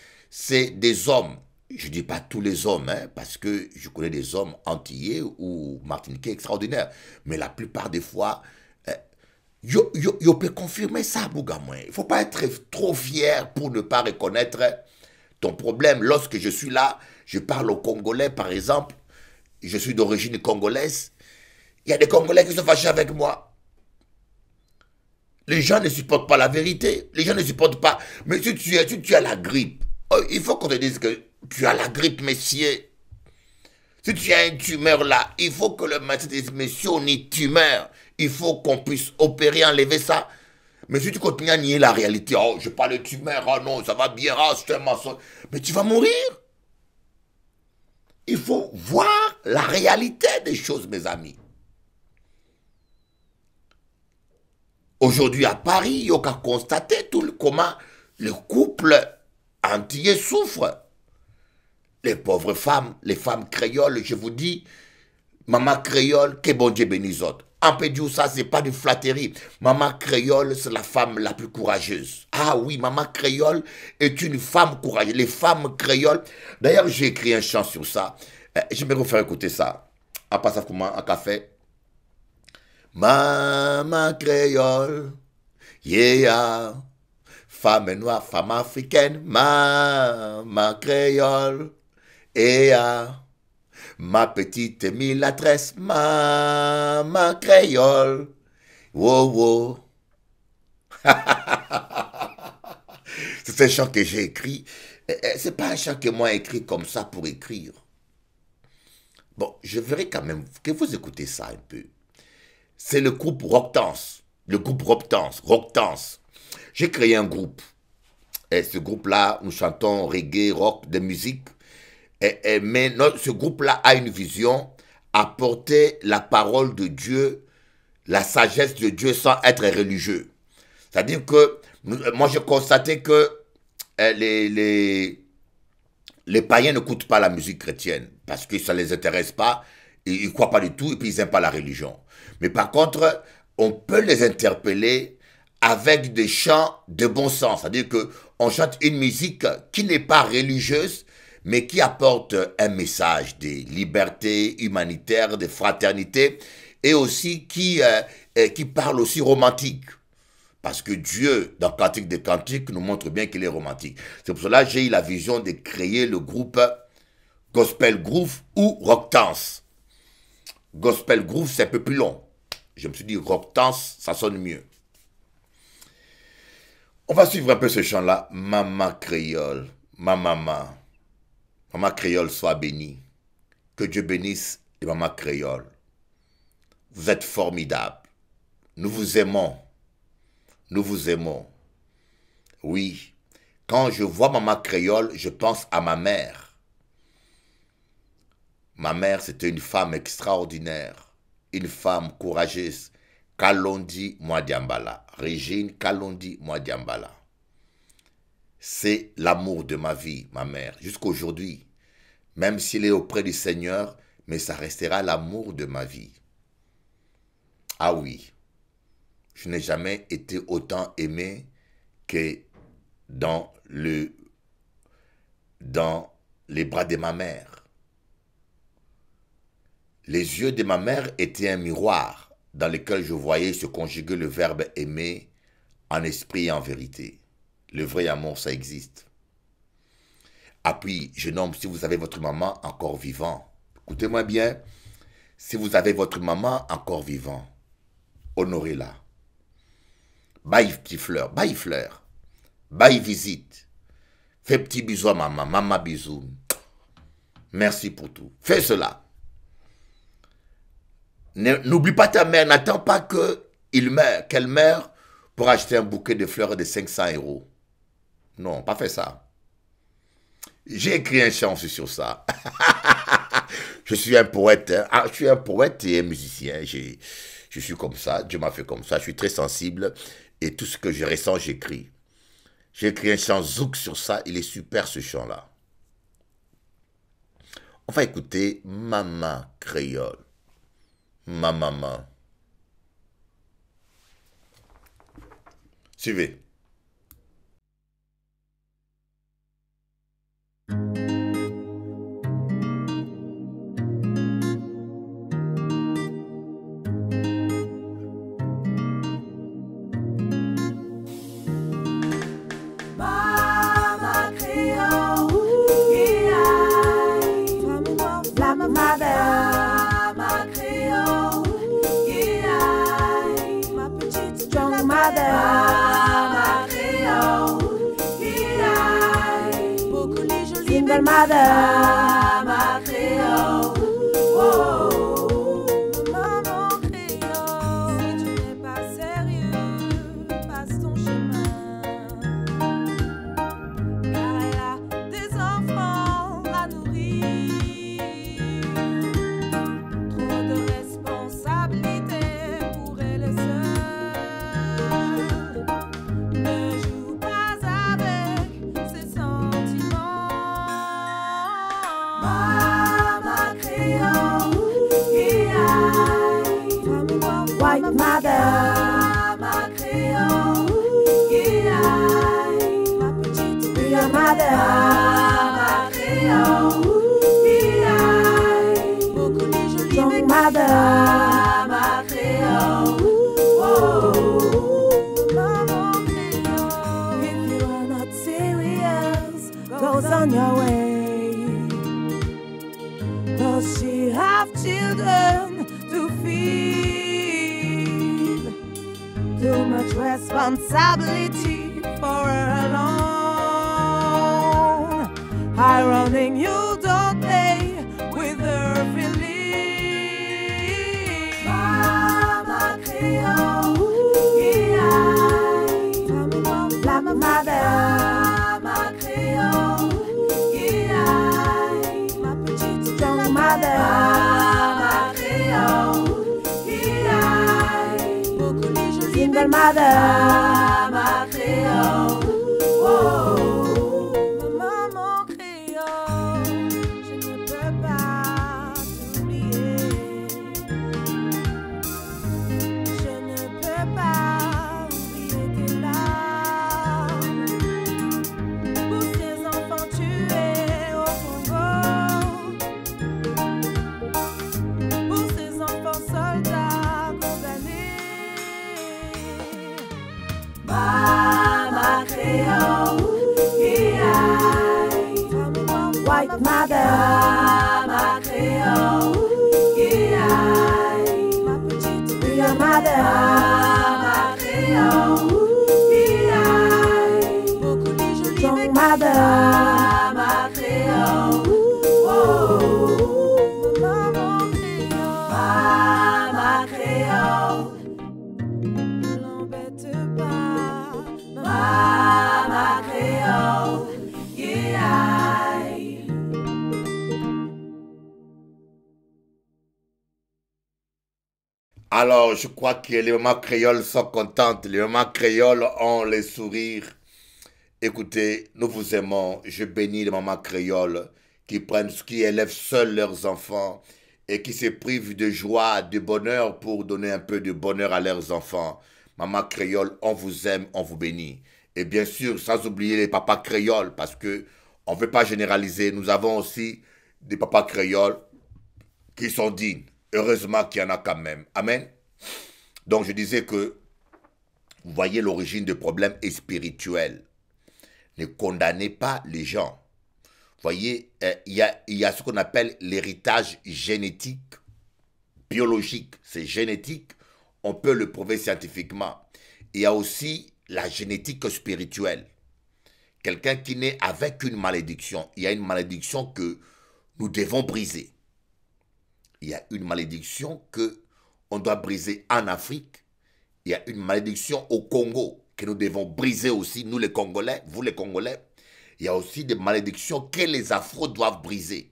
des hommes. Je ne dis pas tous les hommes, hein, parce que je connais des hommes antillais ou martiniquais extraordinaires. Mais la plupart des fois, yo peut confirmer ça, Bougamouin. Il ne faut pas être trop fier pour ne pas reconnaître ton problème. Lorsque je suis là, je parle aux Congolais, par exemple, je suis d'origine congolaise, il y a des Congolais qui sont fâchés avec moi. Les gens ne supportent pas la vérité. Les gens ne supportent pas. Mais si tu as la grippe, il faut qu'on te dise que tu as la grippe, messieurs. Si tu as une tumeur là, il faut que le médecin te dise, monsieur, on est tumeur. Il faut qu'on puisse opérer, enlever ça. Mais si tu continues à nier la réalité, oh, je parle de tumeur, oh non, ça va bien, oh, c'est un mensonge. Mais tu vas mourir. Il faut voir la réalité des choses, mes amis. Aujourd'hui à Paris, il y a qu'à constater comment le couple antillais souffre. Les pauvres femmes, les femmes créoles, je vous dis, maman créole, que bon Dieu bénisse autres. En Pédiou, ça, c'est pas du flatterie. Maman créole, c'est la femme la plus courageuse. Ah oui, maman créole est une femme courageuse. Les femmes créoles, d'ailleurs, j'ai écrit un chant sur ça. Je vais vous faire écouter ça. En passant pour moi, un café. Maman créole, yeah, femme noire, femme africaine, maman créole, yeah, ma petite mulâtresse, maman créole, wow, wow. C'est un chant que j'ai écrit. C'est pas un chant que moi écrit comme ça pour écrire. Bon, je verrai quand même que vous écoutez ça un peu. C'est le groupe Rockdance. Le groupe Rockdance. J'ai créé un groupe. Et ce groupe-là, nous chantons reggae, rock, de musique. Mais ce groupe-là a une vision, apporter la parole de Dieu, la sagesse de Dieu sans être religieux. C'est-à-dire que, moi j'ai constaté que les païens n'écoutent pas la musique chrétienne parce que ça ne les intéresse pas, ils ne croient pas du tout et puis ils n'aiment pas la religion. Mais par contre, on peut les interpeller avec des chants de bon sens. C'est-à-dire qu'on chante une musique qui n'est pas religieuse, mais qui apporte un message de liberté humanitaire, de fraternité, et aussi qui parle aussi romantique. Parce que Dieu, dans Cantique des Cantiques, nous montre bien qu'il est romantique. C'est pour cela que j'ai eu la vision de créer le groupe Gospel Groove ou Rockdance. Gospel Groove, c'est un peu plus long. Je me suis dit, Rockdance, ça sonne mieux. On va suivre un peu ce chant-là. Maman créole, ma maman. Maman créole soit bénie. Que Dieu bénisse les mamans créoles. Vous êtes formidables. Nous vous aimons. Nous vous aimons. Oui. Quand je vois maman créole, je pense à ma mère. Ma mère, c'était une femme extraordinaire. Une femme courageuse. Kalondi Mwadiambala. Régine Kalondi Mwadiambala. C'est l'amour de ma vie, ma mère, jusqu'à aujourd'hui. Même s'il est auprès du Seigneur, mais ça restera l'amour de ma vie. Ah oui, je n'ai jamais été autant aimé que dans les bras de ma mère. Les yeux de ma mère étaient un miroir dans lequel je voyais se conjuguer le verbe aimer en esprit et en vérité. Le vrai amour, ça existe. Ah puis, jeune homme, si vous avez votre maman encore vivant, écoutez-moi bien, si vous avez votre maman encore vivant, honorez-la. Baille petit fleur, baille fleur, baille visite. Fais petit bisou à maman, maman bisou. Merci pour tout. Fais cela. N'oublie pas ta mère, n'attends pas qu'elle meure pour acheter un bouquet de fleurs de 500 €. Non, pas fait ça. J'ai écrit un chant sur ça. Je suis un poète, hein. Ah, je suis un poète et un musicien. Je suis comme ça, Dieu m'a fait comme ça. Je suis très sensible et tout ce que je ressens, j'écris. J'ai écrit un chant zouk sur ça, il est super ce chant-là. On va écouter Maman Créole. Ma maman. Suivez. Mother, ma Créole, oh, maman Créole. Si tu n'es pas sérieux, passe ton chemin, car elle a des enfants à nourrir. Trop de responsabilités pour elle seule. Ne joue pas avec ses sentiments. White mother, ma Créole, ma petite dear mother, ma Créole, beaucoup de jolies mother, ma Créole, oh, maman Créole. If you are not serious, goes on your way. Does she have children to feed? Too much responsibility for her alone. Ironing you don't play with her feelings. Mama Créole, la mother, Mama Créole, ma petite strong mother, Mama Créole. Single mother, ma Créole, oh, maman Créole, je ne peux pas t'oublier, je ne peux pas oublier tes larmes, pour ces enfants tués au Congo, pour ces enfants soldats condamnés. Mama Créole, white mother, ma Créole, ma petite dear mother, ma Créole, beaucoup de jolies mother, ma Créole, oh, maman Créole, Mama Créole. Ne l'embête pas, Mama Créole, Alors, je crois que les mamans créoles sont contentes. Les mamans créoles ont les sourires. Écoutez, nous vous aimons. Je bénis les mamans créoles qui élèvent seuls leurs enfants et qui se privent de joie, de bonheur pour donner un peu de bonheur à leurs enfants. Maman créole, on vous aime, on vous bénit. Et bien sûr, sans oublier les papas créoles, parce que on ne veut pas généraliser. Nous avons aussi des papas créoles qui sont dignes. Heureusement qu'il y en a quand même. Amen. Donc je disais que, vous voyez, l'origine du problème est spirituelle. Ne condamnez pas les gens. Vous voyez, il y a ce qu'on appelle l'héritage génétique, biologique. C'est génétique, on peut le prouver scientifiquement. Il y a aussi la génétique spirituelle. Quelqu'un qui naît avec une malédiction. Il y a une malédiction que nous devons briser. Il y a une malédiction que on doit briser en Afrique. Il y a une malédiction au Congo que nous devons briser aussi, nous les Congolais, vous les Congolais. Il y a aussi des malédictions que les Afros doivent briser.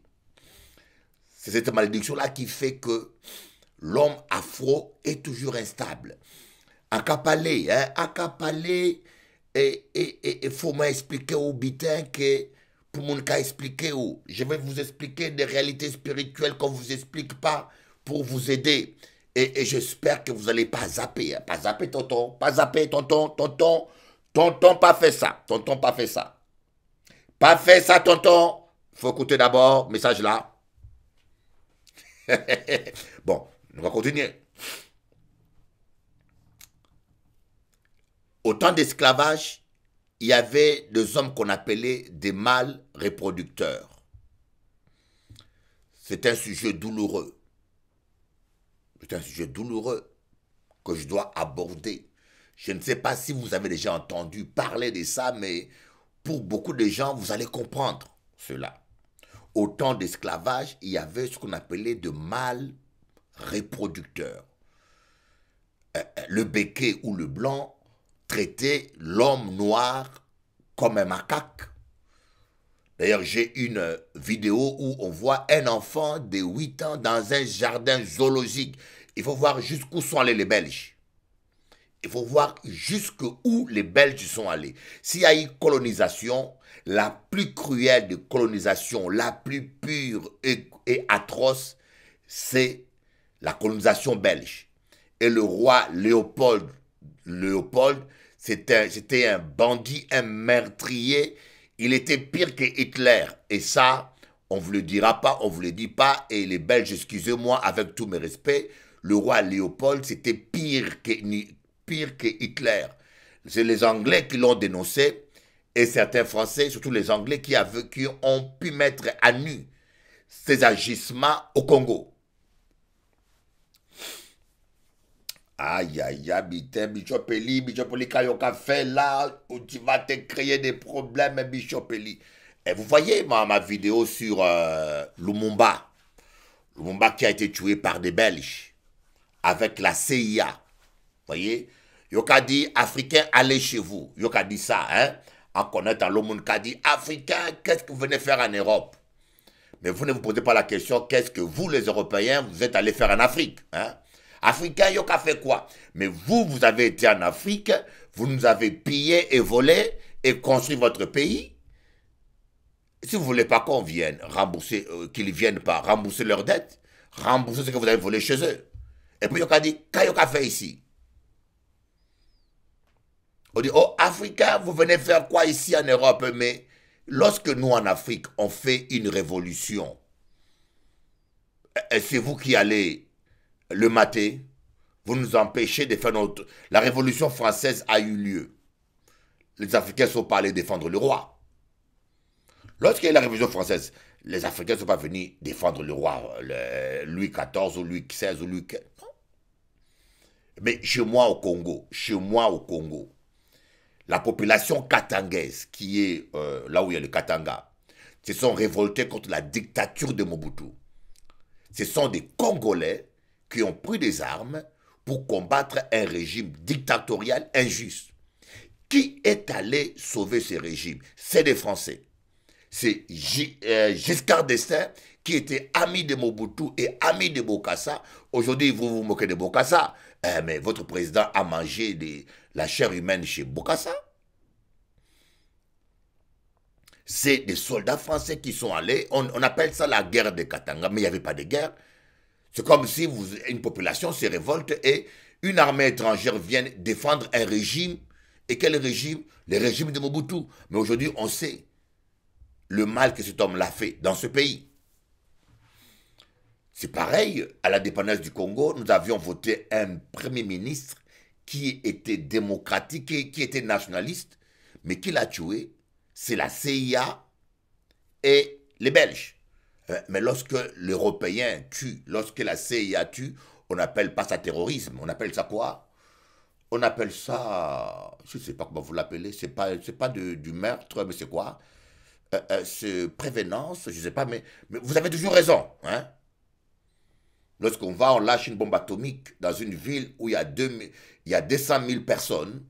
C'est cette malédiction-là qui fait que l'homme afro est toujours instable. Acapalé, hein, acapalé, et faut m'expliquer au bitin que pour mon cas expliquer où. Je vais vous expliquer des réalités spirituelles qu'on ne vous explique pas pour vous aider. Et j'espère que vous n'allez pas zapper. Hein. Pas zapper, tonton. Pas zapper, tonton. Tonton. Tonton, pas fait ça. Tonton, pas fait ça. Pas fait ça, tonton. Faut écouter d'abord. Message là. Bon, on va continuer. Au temps d'esclavage, il y avait des hommes qu'on appelait des mâles reproducteurs. C'est un sujet douloureux. C'est un sujet douloureux que je dois aborder. Je ne sais pas si vous avez déjà entendu parler de ça, mais pour beaucoup de gens, vous allez comprendre cela. Au temps d'esclavage, il y avait ce qu'on appelait de mâles reproducteurs. Le béquet ou le blanc traitait l'homme noir comme un macaque. D'ailleurs, j'ai une vidéo où on voit un enfant de 8 ans dans un jardin zoologique. Il faut voir jusqu'où sont allés les Belges. Il faut voir jusqu'où les Belges sont allés. S'il y a eu colonisation, la plus cruelle de colonisation, la plus pure et atroce, c'est la colonisation belge. Et le roi Léopold, c'était un bandit, un meurtrier. Il était pire que Hitler. Et ça, on ne vous le dira pas, on ne vous le dit pas. Et les Belges, excusez-moi, avec tous mes respects, le roi Léopold, c'était pire que Hitler. C'est les Anglais qui l'ont dénoncé. Et certains Français, surtout les Anglais, qui ont pu mettre à nu ces agissements au Congo. Aïe, aïe, aïe, Bichopeli, Kayoka fait là, où tu vas te créer des problèmes, Bichopeli. Et vous voyez ma vidéo sur Lumumba. Lumumba qui a été tué par des Belges, avec la CIA. Vous voyez, Yoka dit, Africain, allez chez vous. Yoka dit ça, hein. En connaissant l'homme qui a dit, Africain, qu'est-ce que vous venez faire en Europe? Mais vous ne vous posez pas la question, qu'est-ce que vous, les Européens, vous êtes allés faire en Afrique, hein? Africain, Yoka fait quoi? Mais vous, vous avez été en Afrique, vous nous avez pillé et volé et construit votre pays. Si vous ne voulez pas qu'on vienne rembourser, qu'ils ne viennent pas rembourser leurs dettes, rembourser ce que vous avez volé chez eux. Et puis Yoka dit, qu'est-ce Yoka fait ici? On dit, oh, Africain, vous venez faire quoi ici en Europe? Mais lorsque nous, en Afrique, on fait une révolution, c'est vous qui allez le mater, vous nous empêchez de faire notre... La révolution française a eu lieu. Les Africains ne sont pas allés défendre le roi. Lorsqu'il y a eu la révolution française, les Africains ne sont pas venus défendre le roi, Louis XIV ou Louis XVI ou Louis XV. Non. Mais chez moi au Congo, la population katangaise, qui est là où il y a le Katanga, se sont révoltés contre la dictature de Mobutu. Ce sont des Congolais qui ont pris des armes pour combattre un régime dictatorial injuste. Qui est allé sauver ce régime? C'est des Français. C'est Giscard d'Estaing qui était ami de Mobutu et ami de Bokassa. Aujourd'hui, vous vous moquez de Bokassa, mais votre président a mangé la chair humaine chez Bokassa. C'est des soldats français qui sont allés, on appelle ça la guerre de Katanga, mais il n'y avait pas de guerre. C'est comme si une population se révolte et une armée étrangère vient défendre un régime. Et quel régime? Le régime de Mobutu. Mais aujourd'hui, on sait le mal que cet homme l'a fait dans ce pays. C'est pareil, à la dépendance du Congo, nous avions voté un premier ministre qui était démocratique, qui était nationaliste, mais qui l'a tué, c'est la CIA et les Belges. Mais lorsque l'Européen tue, lorsque la CIA tue, on n'appelle pas ça terrorisme. On appelle ça quoi? On appelle ça, je ne sais pas comment vous l'appelez, c'est pas du meurtre, mais c'est quoi? C'est prévénence, je ne sais pas, mais vous avez toujours raison. Hein? Lorsqu'on va, on lâche une bombe atomique dans une ville où il y a 200 000 personnes,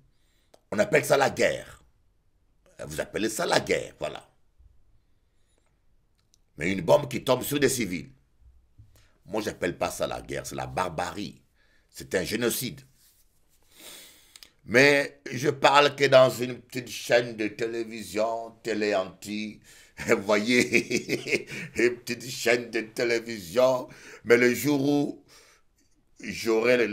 on appelle ça la guerre. Vous appelez ça la guerre, voilà. Mais une bombe qui tombe sur des civils. Moi, j'appelle pas ça la guerre, c'est la barbarie. C'est un génocide. Mais je parle que dans une petite chaîne de télévision, Télé Anti, vous voyez, une petite chaîne de télévision, mais le jour où j'aurai,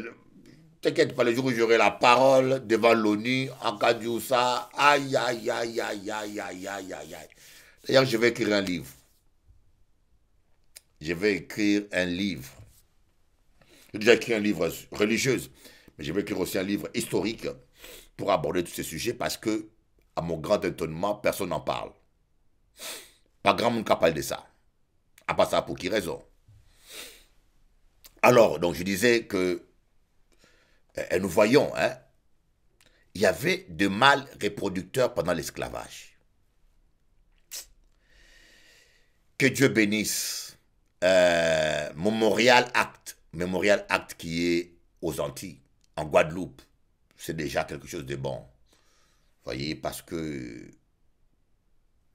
t'inquiète pas, le jour où j'aurai la parole devant l'ONU, en cas de ça, aïe, aïe, aïe, aïe, aïe, aïe, aïe, aïe, aïe. D'ailleurs, je vais écrire un livre. Je vais écrire un livre. J'ai déjà écrit un livre religieux, mais je vais écrire aussi un livre historique pour aborder tous ces sujets parce que, à mon grand étonnement, personne n'en parle. Pas grand monde capable de ça. À part ça, pour qui raison? Alors, donc je disais que nous voyons, hein, il y avait de mâles reproducteurs pendant l'esclavage. Que Dieu bénisse Memorial Act qui est aux Antilles, en Guadeloupe. C'est déjà quelque chose de bon. Vous voyez, parce que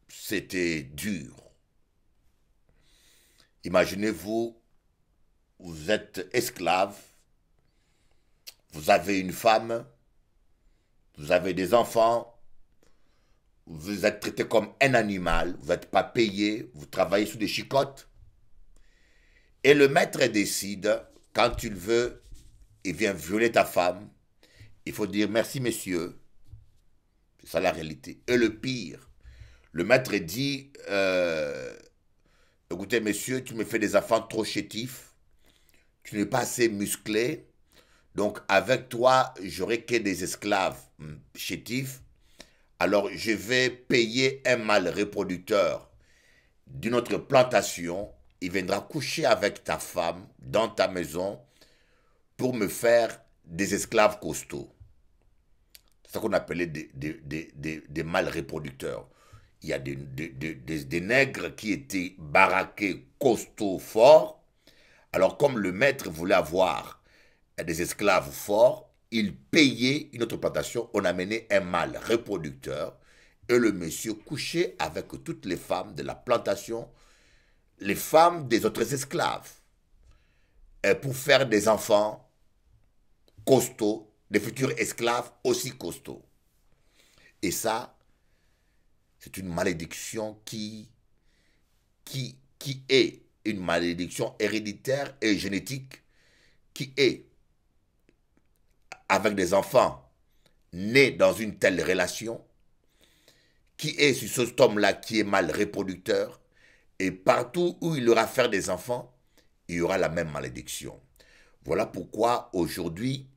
c'était dur. Imaginez-vous, vous êtes esclave, vous avez une femme, vous avez des enfants, vous êtes traité comme un animal, vous n'êtes pas payé, vous travaillez sous des chicottes. Et le maître décide, quand il veut, il vient violer ta femme, il faut dire merci messieurs. C'est ça la réalité. Et le pire, le maître dit, écoutez messieurs, tu me fais des enfants trop chétifs, tu n'es pas assez musclé, donc avec toi, j'aurai que des esclaves chétifs, alors je vais payer un mâle reproducteur d'une autre plantation, il viendra coucher avec ta femme dans ta maison pour me faire des esclaves costauds. C'est ça qu'on appelait des mâles reproducteurs. Il y a des nègres qui étaient baraqués, costauds, forts. Alors comme le maître voulait avoir des esclaves forts, il payait une autre plantation, on amenait un mâle reproducteur et le monsieur couchait avec toutes les femmes de la plantation, les femmes des autres esclaves, et pour faire des enfants costauds, des futurs esclaves aussi costauds. Et ça, c'est une malédiction qui est une malédiction héréditaire et génétique, qui est avec des enfants nés dans une telle relation, qui est sur cet homme-là qui est mal reproducteur, et partout où il aura faire des enfants, il y aura la même malédiction. Voilà pourquoi aujourd'hui,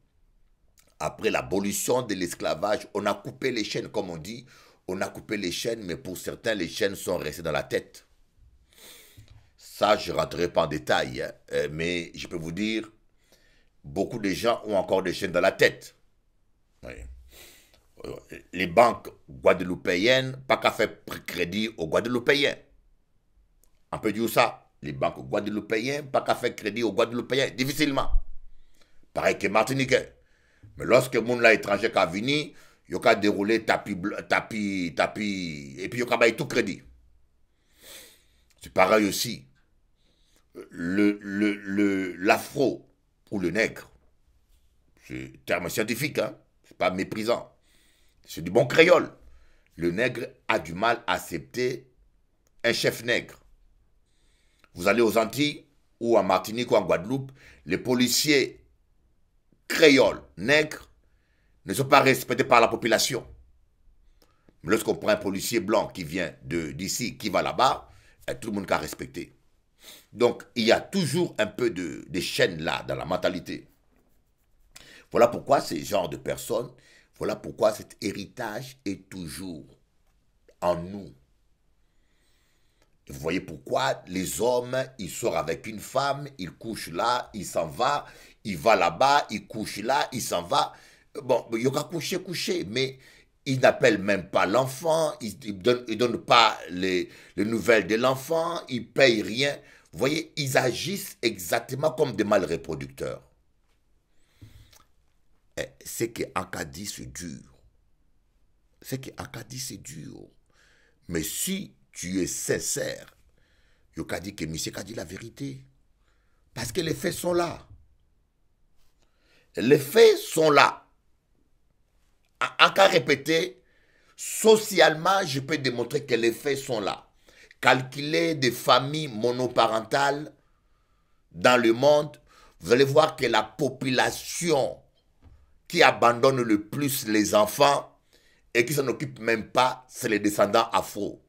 après l'abolition de l'esclavage, on a coupé les chaînes, comme on dit, on a coupé les chaînes, mais pour certains, les chaînes sont restées dans la tête. Ça, je ne rentrerai pas en détail, hein, mais je peux vous dire, beaucoup de gens ont encore des chaînes dans la tête. Oui. Les banques guadeloupéennes, pas qu'à faire crédit aux Guadeloupéens. On peut dire ça. Les banques guadeloupéennes, pas qu'à faire crédit aux Guadeloupéens. Difficilement. Pareil que Martiniquais. Mais lorsque le monde là étranger qui a venu, il y a qu'à dérouler tapis, et puis il y a qu'à bailler tout crédit. C'est pareil aussi. L'afro ou le nègre, c'est un terme scientifique, hein? C'est pas méprisant. C'est du bon créole. Le nègre a du mal à accepter un chef nègre. Vous allez aux Antilles, ou en Martinique, ou en Guadeloupe, les policiers créoles, nègres, ne sont pas respectés par la population. Mais lorsqu'on prend un policier blanc qui vient d'ici, qui va là-bas, tout le monde a respecté. Donc, il y a toujours un peu de chaîne là, dans la mentalité. Voilà pourquoi ces genres de personnes, voilà pourquoi cet héritage est toujours en nous. Vous voyez pourquoi les hommes, ils sortent avec une femme, ils couchent là, il s'en va, il va là-bas, il couche là, il s'en va. Bon, il y aura coucher, mais ils n'appellent même pas l'enfant, ils ne donnent pas les nouvelles de l'enfant, ils ne payent rien. Vous voyez, ils agissent exactement comme des mâles reproducteurs. C'est qu'en Acadie, c'est dur. C'est qu'en Acadie, c'est dur. Mais si tu es sincère, je dis que monsieur a dit la vérité. Parce que les faits sont là. Les faits sont là. En cas répété, socialement, je peux démontrer que les faits sont là. Calculer des familles monoparentales dans le monde, vous allez voir que la population qui abandonne le plus les enfants et qui s'en occupe même pas, c'est les descendants afro.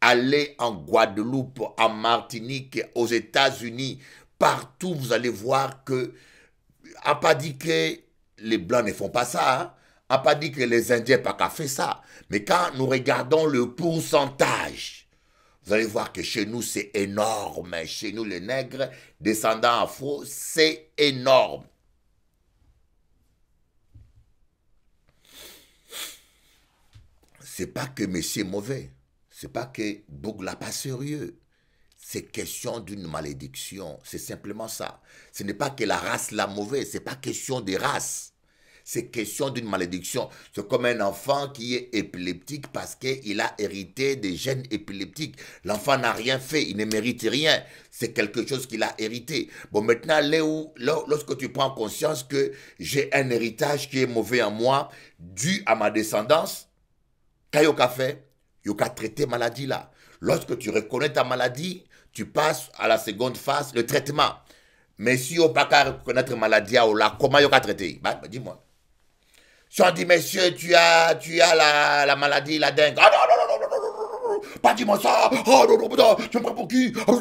Allez en Guadeloupe, en Martinique, aux États-Unis, partout vous allez voir que, on n'a pas dit que les Blancs ne font pas ça, hein? On n'a pas dit que les Indiens n'ont pas qu'à faire ça. Mais quand nous regardons le pourcentage, vous allez voir que chez nous, c'est énorme. Chez nous, les nègres, descendants afro, c'est énorme. C'est pas que monsieur est mauvais. C'est pas que Bougla pas sérieux. C'est question d'une malédiction. C'est simplement ça. Ce n'est pas que la race l'a mauvais. C'est pas question des races. C'est question d'une malédiction. C'est comme un enfant qui est épileptique parce qu'il a hérité des gènes épileptiques. L'enfant n'a rien fait, il ne mérite rien. C'est quelque chose qu'il a hérité. Bon, maintenant, lorsque tu prends conscience que j'ai un héritage qui est mauvais en moi, dû à ma descendance, quand il y a fait, il y a traité maladie là. Lorsque tu reconnais ta maladie, tu passes à la seconde phase, le traitement. Mais si on n'a pas qu'à reconnaître maladie, comment il y a traité? Bah, dis-moi. Si on dit, monsieur, tu as la maladie, la dengue. Ah non, non, non, non, non, non, non, pas dis-moi ça. Oh non, non, non, tu me prends pour qui? On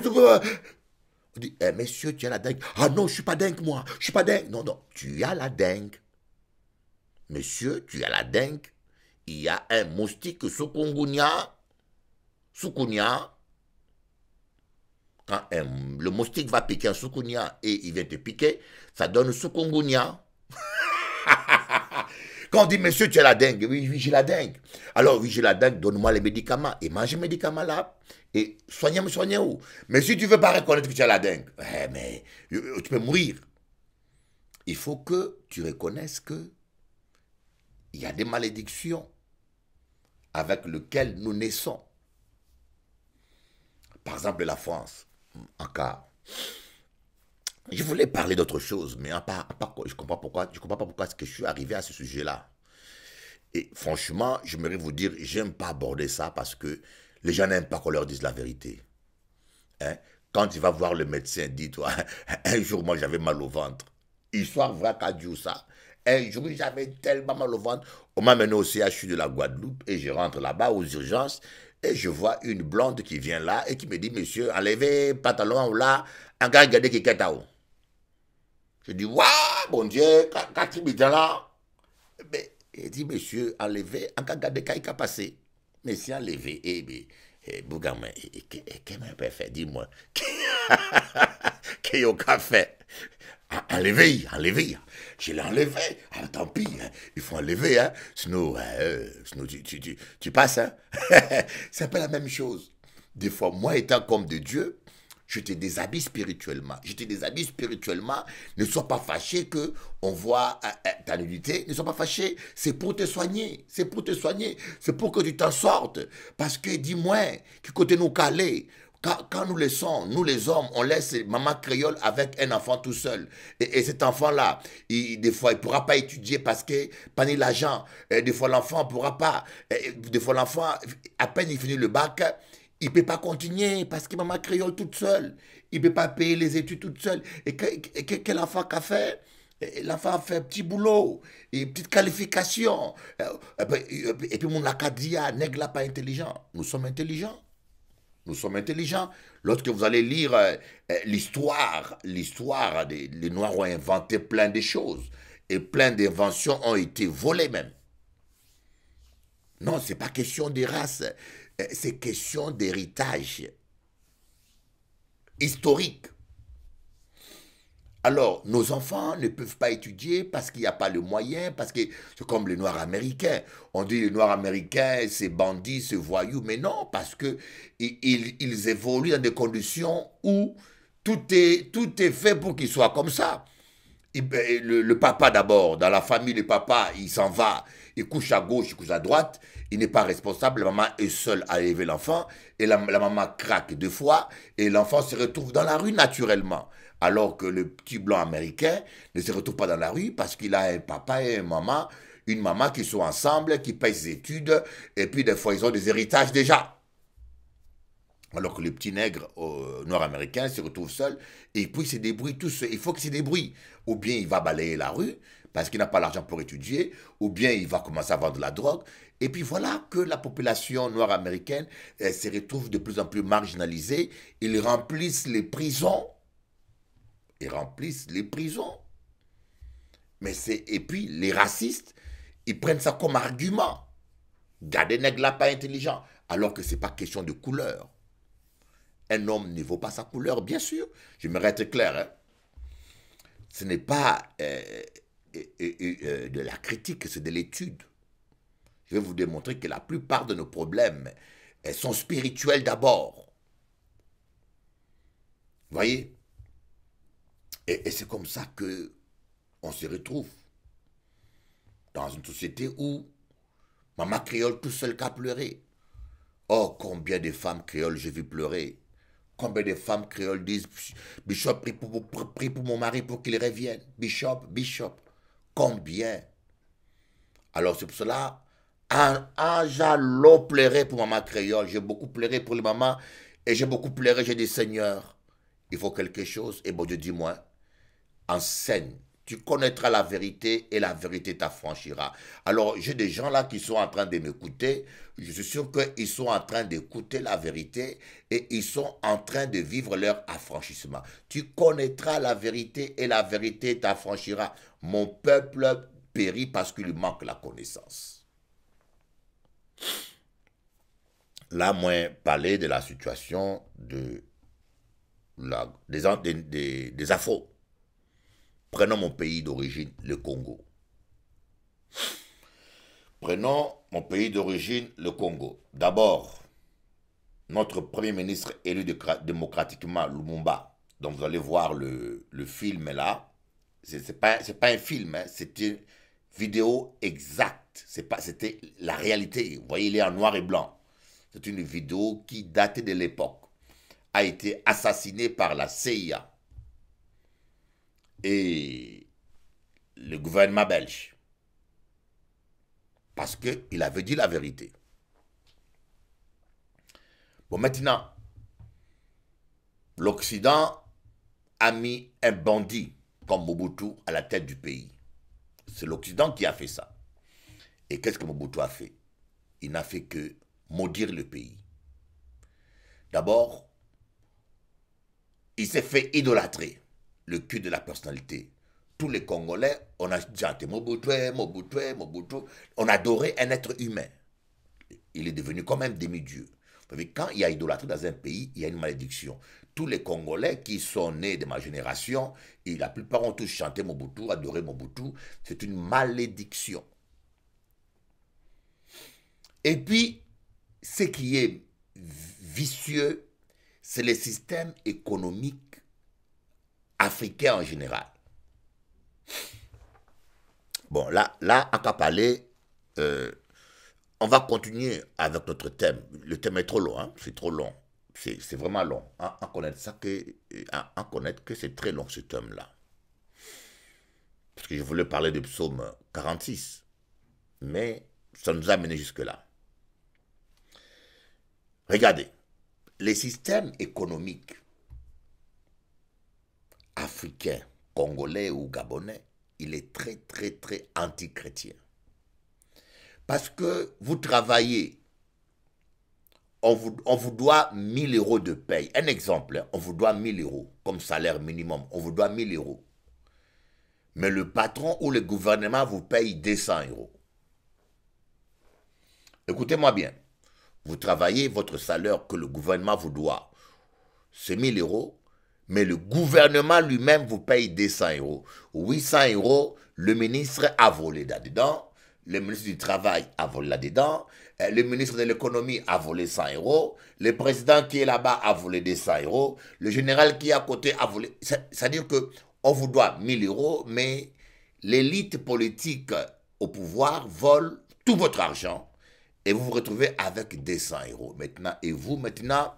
dit, monsieur, tu as la dengue. Ah non, je ne suis pas dengue, moi. Je ne suis pas dengue. Non, non, tu as la dengue. Monsieur, tu as la dengue. Il y a un moustique soukoungunya. Soukounyan. Quand le moustique va piquer un soukounyan et il vient te piquer, ça donne soukoungunya. Quand on dit, monsieur, tu as la dengue, oui, oui, j'ai la dengue. Alors, oui, j'ai la dengue, donne-moi les médicaments. Et mange les médicaments là. Et soignez où? Mais si tu ne veux pas reconnaître que tu as la dengue, mais tu peux mourir. Il faut que tu reconnaisses que il y a des malédictions avec lesquelles nous naissons. Par exemple, la France, en cas. Je voulais parler d'autre chose, mais je ne comprends pas pourquoi est-ce que je suis arrivé à ce sujet-là. Et franchement, j'aimerais vous dire, j'aime pas aborder ça parce que les gens n'aiment pas qu'on leur dise la vérité. Hein? Quand tu vas voir le médecin, dis-toi, un jour, moi, j'avais mal au ventre. Histoire vraie qu'a dit ça. Un jour, j'avais tellement mal au ventre. On m'a mené au CHU de la Guadeloupe et je rentre là-bas aux urgences et je vois une blonde qui vient là et qui me dit, monsieur, enlevez pantalon là, un gars regardez qui est là. Je dis, waouh, bon Dieu, quand tu me dis là, mais, il dit, monsieur, enlevez, en cas de cas, il a passé. Monsieur, enlevez, Bougamin, qu'est-ce qu'on peut faire, dis-moi. Qu'est-ce qu'on peut faire? Enlevez. Je l'ai enlevé. Ah, tant pis, hein. Il faut enlever, hein. Sinon tu passes, hein. C'est un peu la même chose. Des fois, moi étant comme de Dieu, je te déshabille spirituellement. Ne sois pas fâché que on voit ta nudité. Ne sois pas fâché. C'est pour te soigner. C'est pour que tu t'en sortes. Parce que dis-moi, qui côté nous caler. Quand nous laissons, nous les hommes, on laisse maman créole avec un enfant tout seul. Et cet enfant-là, des fois, il ne pourra pas étudier parce que pas ni l'argent. Des fois, l'enfant ne pourra pas. Des fois, l'enfant, à peine il finit le bac, il ne peut pas continuer parce que maman créole toute seule. Il ne peut pas payer les études toute seule. Et quel enfant qu'a fait? L'enfant a fait un petit boulot, une petite qualification. Et puis, mon acadia, nègre là pas intelligent. Nous sommes intelligents. Lorsque vous allez lire l'histoire, les Noirs ont inventé plein de choses. Et plein d'inventions ont été volées même. Non, ce n'est pas question de race. C'est question d'héritage historique. Alors, nos enfants ne peuvent pas étudier parce qu'il n'y a pas le moyen, parce que c'est comme les Noirs américains. On dit les Noirs américains, c'est bandits, c'est voyous, mais non, parce que ils évoluent dans des conditions où tout est fait pour qu'ils soient comme ça. Le papa d'abord, dans la famille, le papa, il s'en va, il couche à gauche, il couche à droite, il n'est pas responsable, la maman est seule à élever l'enfant, et la maman craque 2 fois, et l'enfant se retrouve dans la rue naturellement. Alors que le petit blanc américain ne se retrouve pas dans la rue parce qu'il a un papa et une maman qui sont ensemble, qui payent ses études, et puis des fois ils ont des héritages déjà. Alors que le petit nègre nord-américain se retrouve seul et puis il se débrouille tout seul. Il faut qu'il se débrouille. Ou bien il va balayer la rue parce qu'il n'a pas l'argent pour étudier, ou bien il va commencer à vendre de la drogue. Et puis voilà que la population noire américaine se retrouve de plus en plus marginalisée. Ils remplissent les prisons. Ils remplissent les prisons. Et puis les racistes, ils prennent ça comme argument. Gardez nègre là pas intelligent. Alors que ce n'est pas question de couleur. Un homme ne vaut pas sa couleur, bien sûr. J'aimerais être clair. Hein? Ce n'est pas de la critique, c'est de l'étude. Je vais vous démontrer que la plupart de nos problèmes sont spirituels d'abord. Vous voyez? Et c'est comme ça qu'on se retrouve dans une société où maman créole tout seul qu'à pleurer. Oh, combien de femmes créoles j'ai vu pleurer. Combien de femmes créoles disent « Bishop, prie pour mon mari pour qu'il revienne. Bishop, Bishop. » Combien? Alors c'est pour cela, j'ai pleuré pour maman créole. J'ai beaucoup pleuré pour les mamans. Et j'ai beaucoup pleuré, j'ai dit « Seigneur, il faut quelque chose. » Et bon Dieu, dis-moi, enseigne. Tu connaîtras la vérité et la vérité t'affranchira. Alors, j'ai des gens là qui sont en train de m'écouter. Je suis sûr qu'ils sont en train d'écouter la vérité et ils sont en train de vivre leur affranchissement. Tu connaîtras la vérité et la vérité t'affranchira. Mon peuple périt parce qu'il lui manque la connaissance. Là, moi, parler de la situation des Afros. Prenons mon pays d'origine, le Congo. Prenons mon pays d'origine, le Congo. D'abord, notre premier ministre élu démocratiquement, Lumumba, dont vous allez voir le film là. C'est pas un film, hein, c'est une vidéo exacte. C'était la réalité. Vous voyez, il est en noir et blanc. C'est une vidéo qui datait de l'époque. A été assassiné par la CIA. Et le gouvernement belge. Parce qu'il avait dit la vérité. Bon, maintenant, l'Occident a mis un bandit comme Mobutu à la tête du pays. C'est l'Occident qui a fait ça. Et qu'est-ce que Mobutu a fait? Il n'a fait que maudire le pays. D'abord, il s'est fait idolâtrer. Le cul de la personnalité. Tous les Congolais, on a chanté Mobutu, Mobutu, Mobutu. On adorait un être humain. Il est devenu comme un demi-dieu. Quand il y a idolâtrie dans un pays, il y a une malédiction. Tous les Congolais qui sont nés de ma génération, et la plupart ont tous chanté Mobutu, adoré Mobutu. C'est une malédiction. Et puis, ce qui est vicieux, c'est le système économique africain en général. Bon, là, à parler, on va continuer avec notre thème. Le thème est trop long, hein? C'est trop long. C'est vraiment long. À connaître que c'est très long, ce thème-là. Parce que je voulais parler du psaume 46. Mais ça nous a mené jusque-là. Regardez, les systèmes économiques africain, congolais ou gabonais, il est très, très, très anti-chrétien. Parce que vous travaillez, on vous doit 1000 € de paye. Un exemple, on vous doit 1000 € comme salaire minimum, on vous doit 1000 €. Mais le patron ou le gouvernement vous paye 200 €. Écoutez-moi bien, vous travaillez, votre salaire que le gouvernement vous doit, c'est 1000 €. Mais le gouvernement lui-même vous paye 200 €. 800 €, le ministre a volé là-dedans. Le ministre du Travail a volé là-dedans. Le ministre de l'Économie a volé 100 €. Le président qui est là-bas a volé 200 €. Le général qui est à côté a volé. C'est-à-dire qu'on vous doit 1000 €, mais l'élite politique au pouvoir vole tout votre argent. Et vous vous retrouvez avec 200 € maintenant. Et vous, maintenant,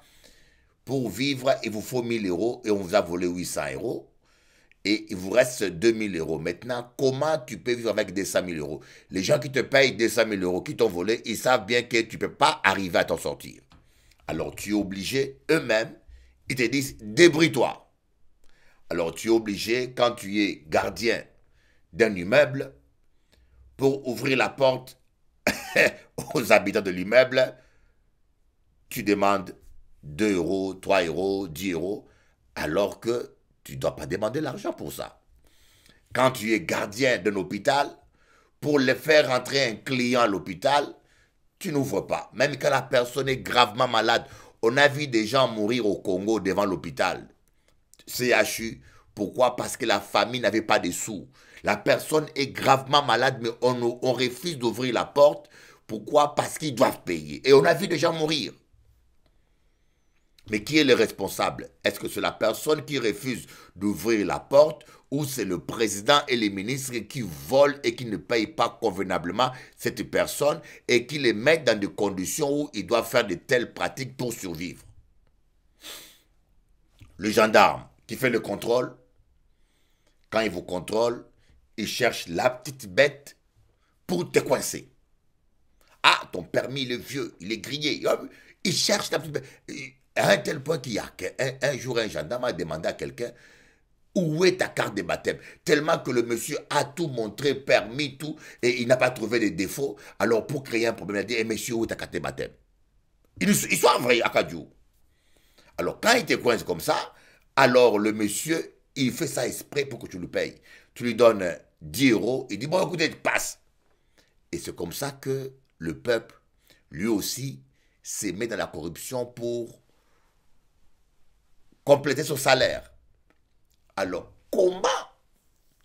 pour vivre, il vous faut 1000 € et on vous a volé 800 €. et il vous reste 2000 euros. Maintenant, comment tu peux vivre avec 200 000 euros? Les gens qui te payent 200 000 euros, qui t'ont volé, ils savent bien que tu ne peux pas arriver à t'en sortir. Alors tu es obligé, eux-mêmes, ils te disent, débrouille-toi. Alors tu es obligé, quand tu es gardien d'un immeuble, pour ouvrir la porte aux habitants de l'immeuble, tu demandes 2 euros, 3 euros, 10 euros, alors que tu ne dois pas demander l'argent pour ça. Quand tu es gardien d'un hôpital, pour le faire rentrer un client à l'hôpital, tu n'ouvres pas. Même quand la personne est gravement malade, on a vu des gens mourir au Congo devant l'hôpital. CHU, pourquoi? Parce que la famille n'avait pas de sous. La personne est gravement malade, mais on refuse d'ouvrir la porte. Pourquoi? Parce qu'ils doivent payer. Et on a vu des gens mourir. Mais qui est le responsable? Est-ce que c'est la personne qui refuse d'ouvrir la porte ou c'est le président et les ministres qui volent et qui ne payent pas convenablement cette personne et qui les mettent dans des conditions où ils doivent faire de telles pratiques pour survivre? Le gendarme qui fait le contrôle, quand il vous contrôle, il cherche la petite bête pour te coincer. Ah, ton permis, il est vieux, il est grillé. Il cherche la petite bête. À un tel point qu'il y a un jour, un gendarme a demandé à quelqu'un où est ta carte de baptême. Tellement que le monsieur a tout montré, permis, tout, et il n'a pas trouvé de défauts. Alors, pour créer un problème, il a dit, monsieur, où est ta carte de baptême? Il soit vrai à Kadiou. Alors, quand il te coince comme ça, alors le monsieur, il fait ça exprès pour que tu le payes. Tu lui donnes 10 euros, il dit, bon, écoutez, passe. Et c'est comme ça que le peuple, lui aussi, se met dans la corruption pour compléter son salaire. Alors, comment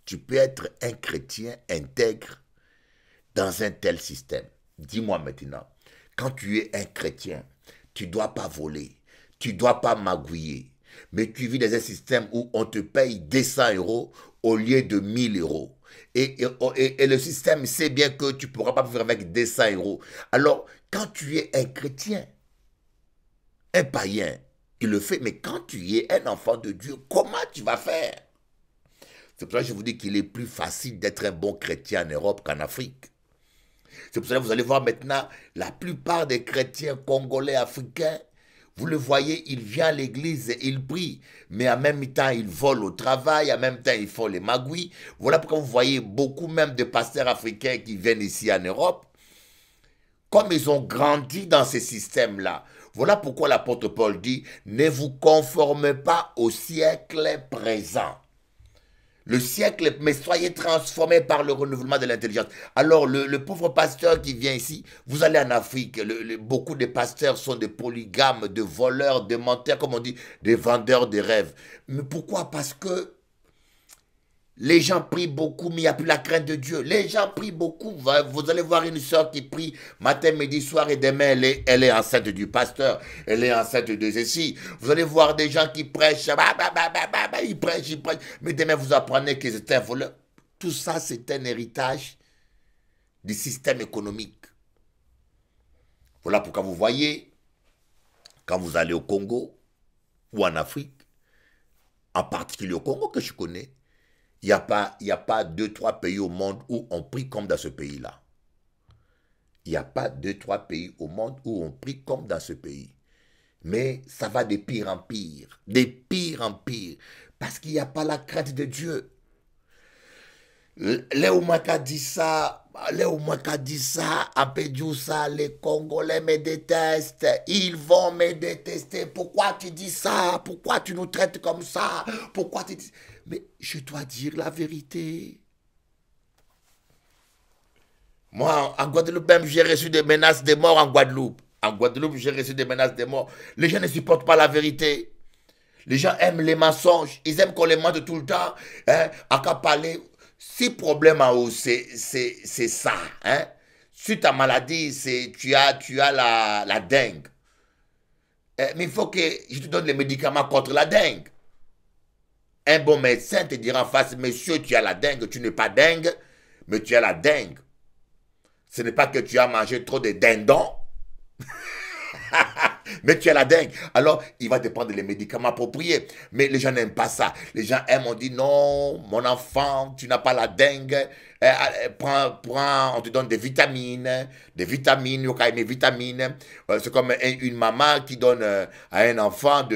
tu peux être un chrétien intègre dans un tel système? Dis-moi maintenant, quand tu es un chrétien, tu ne dois pas voler, tu ne dois pas magouiller, mais tu vis dans un système où on te paye 200 euros au lieu de 1000 euros. Et le système sait bien que tu ne pourras pas vivre avec 200 euros. Alors, quand tu es un chrétien, un païen, il le fait, mais quand tu es un enfant de Dieu, comment tu vas faire? C'est pour ça que je vous dis qu'il est plus facile d'être un bon chrétien en Europe qu'en Afrique. C'est pour ça que vous allez voir maintenant, la plupart des chrétiens congolais, africains, vous le voyez, ils viennent à l'église et ils prient, mais en même temps, ils volent au travail, en même temps, ils font les magouilles. Voilà pourquoi vous voyez beaucoup même de pasteurs africains qui viennent ici en Europe, comme ils ont grandi dans ces systèmes-là. Voilà pourquoi l'apôtre Paul dit, ne vous conformez pas au siècle présent. Le siècle, mais soyez transformés par le renouvellement de l'intelligence. Alors, le pauvre pasteur qui vient ici, vous allez en Afrique, beaucoup de pasteurs sont des polygames, de voleurs, de menteurs, comme on dit, des vendeurs de rêves. Mais pourquoi? Parce que les gens prient beaucoup, mais il n'y a plus la crainte de Dieu. Les gens prient beaucoup. Vous allez voir une soeur qui prie matin, midi, soir et demain, elle est enceinte du pasteur. Elle est enceinte de ceci. Vous allez voir des gens qui prêchent. Ils prêchent, ils prêchent. Mais demain, vous apprenez que c'est un voleur. Tout ça, c'est un héritage du système économique. Voilà pourquoi vous voyez, quand vous allez au Congo ou en Afrique, en particulier au Congo que je connais, il n'y a pas 2-3 pays au monde où on prie comme dans ce pays-là. Il n'y a pas 2-3 pays au monde où on prie comme dans ce pays. Mais ça va de pire en pire. De pire en pire. Parce qu'il n'y a pas la crainte de Dieu. Léo Maka dit ça, à Pédjoussa, les Congolais me détestent, ils vont me détester. Pourquoi tu dis ça? Pourquoi tu nous traites comme ça? Pourquoi tu dis... Mais je dois dire la vérité. Moi, en Guadeloupe même, j'ai reçu des menaces de mort en Guadeloupe. En Guadeloupe, j'ai reçu des menaces de mort. Les gens ne supportent pas la vérité. Les gens aiment les mensonges. Ils aiment qu'on les mente tout le temps. Hein, à qu'à parler... Si problème en haut, c'est ça. Hein? Si ta maladie, tu as la dengue. Mais il faut que je te donne les médicaments contre la dengue. Un bon médecin te dira en face, monsieur, tu as la dengue, tu n'es pas dengue, mais tu as la dengue. Ce n'est pas que tu as mangé trop de dindons. Mais tu as la dengue. Alors, il va te prendre les médicaments appropriés. Mais les gens n'aiment pas ça. Les gens aiment, on dit non, mon enfant, tu n'as pas la dengue. On te donne des vitamines, il y a des vitamines. C'est comme une maman qui donne à un enfant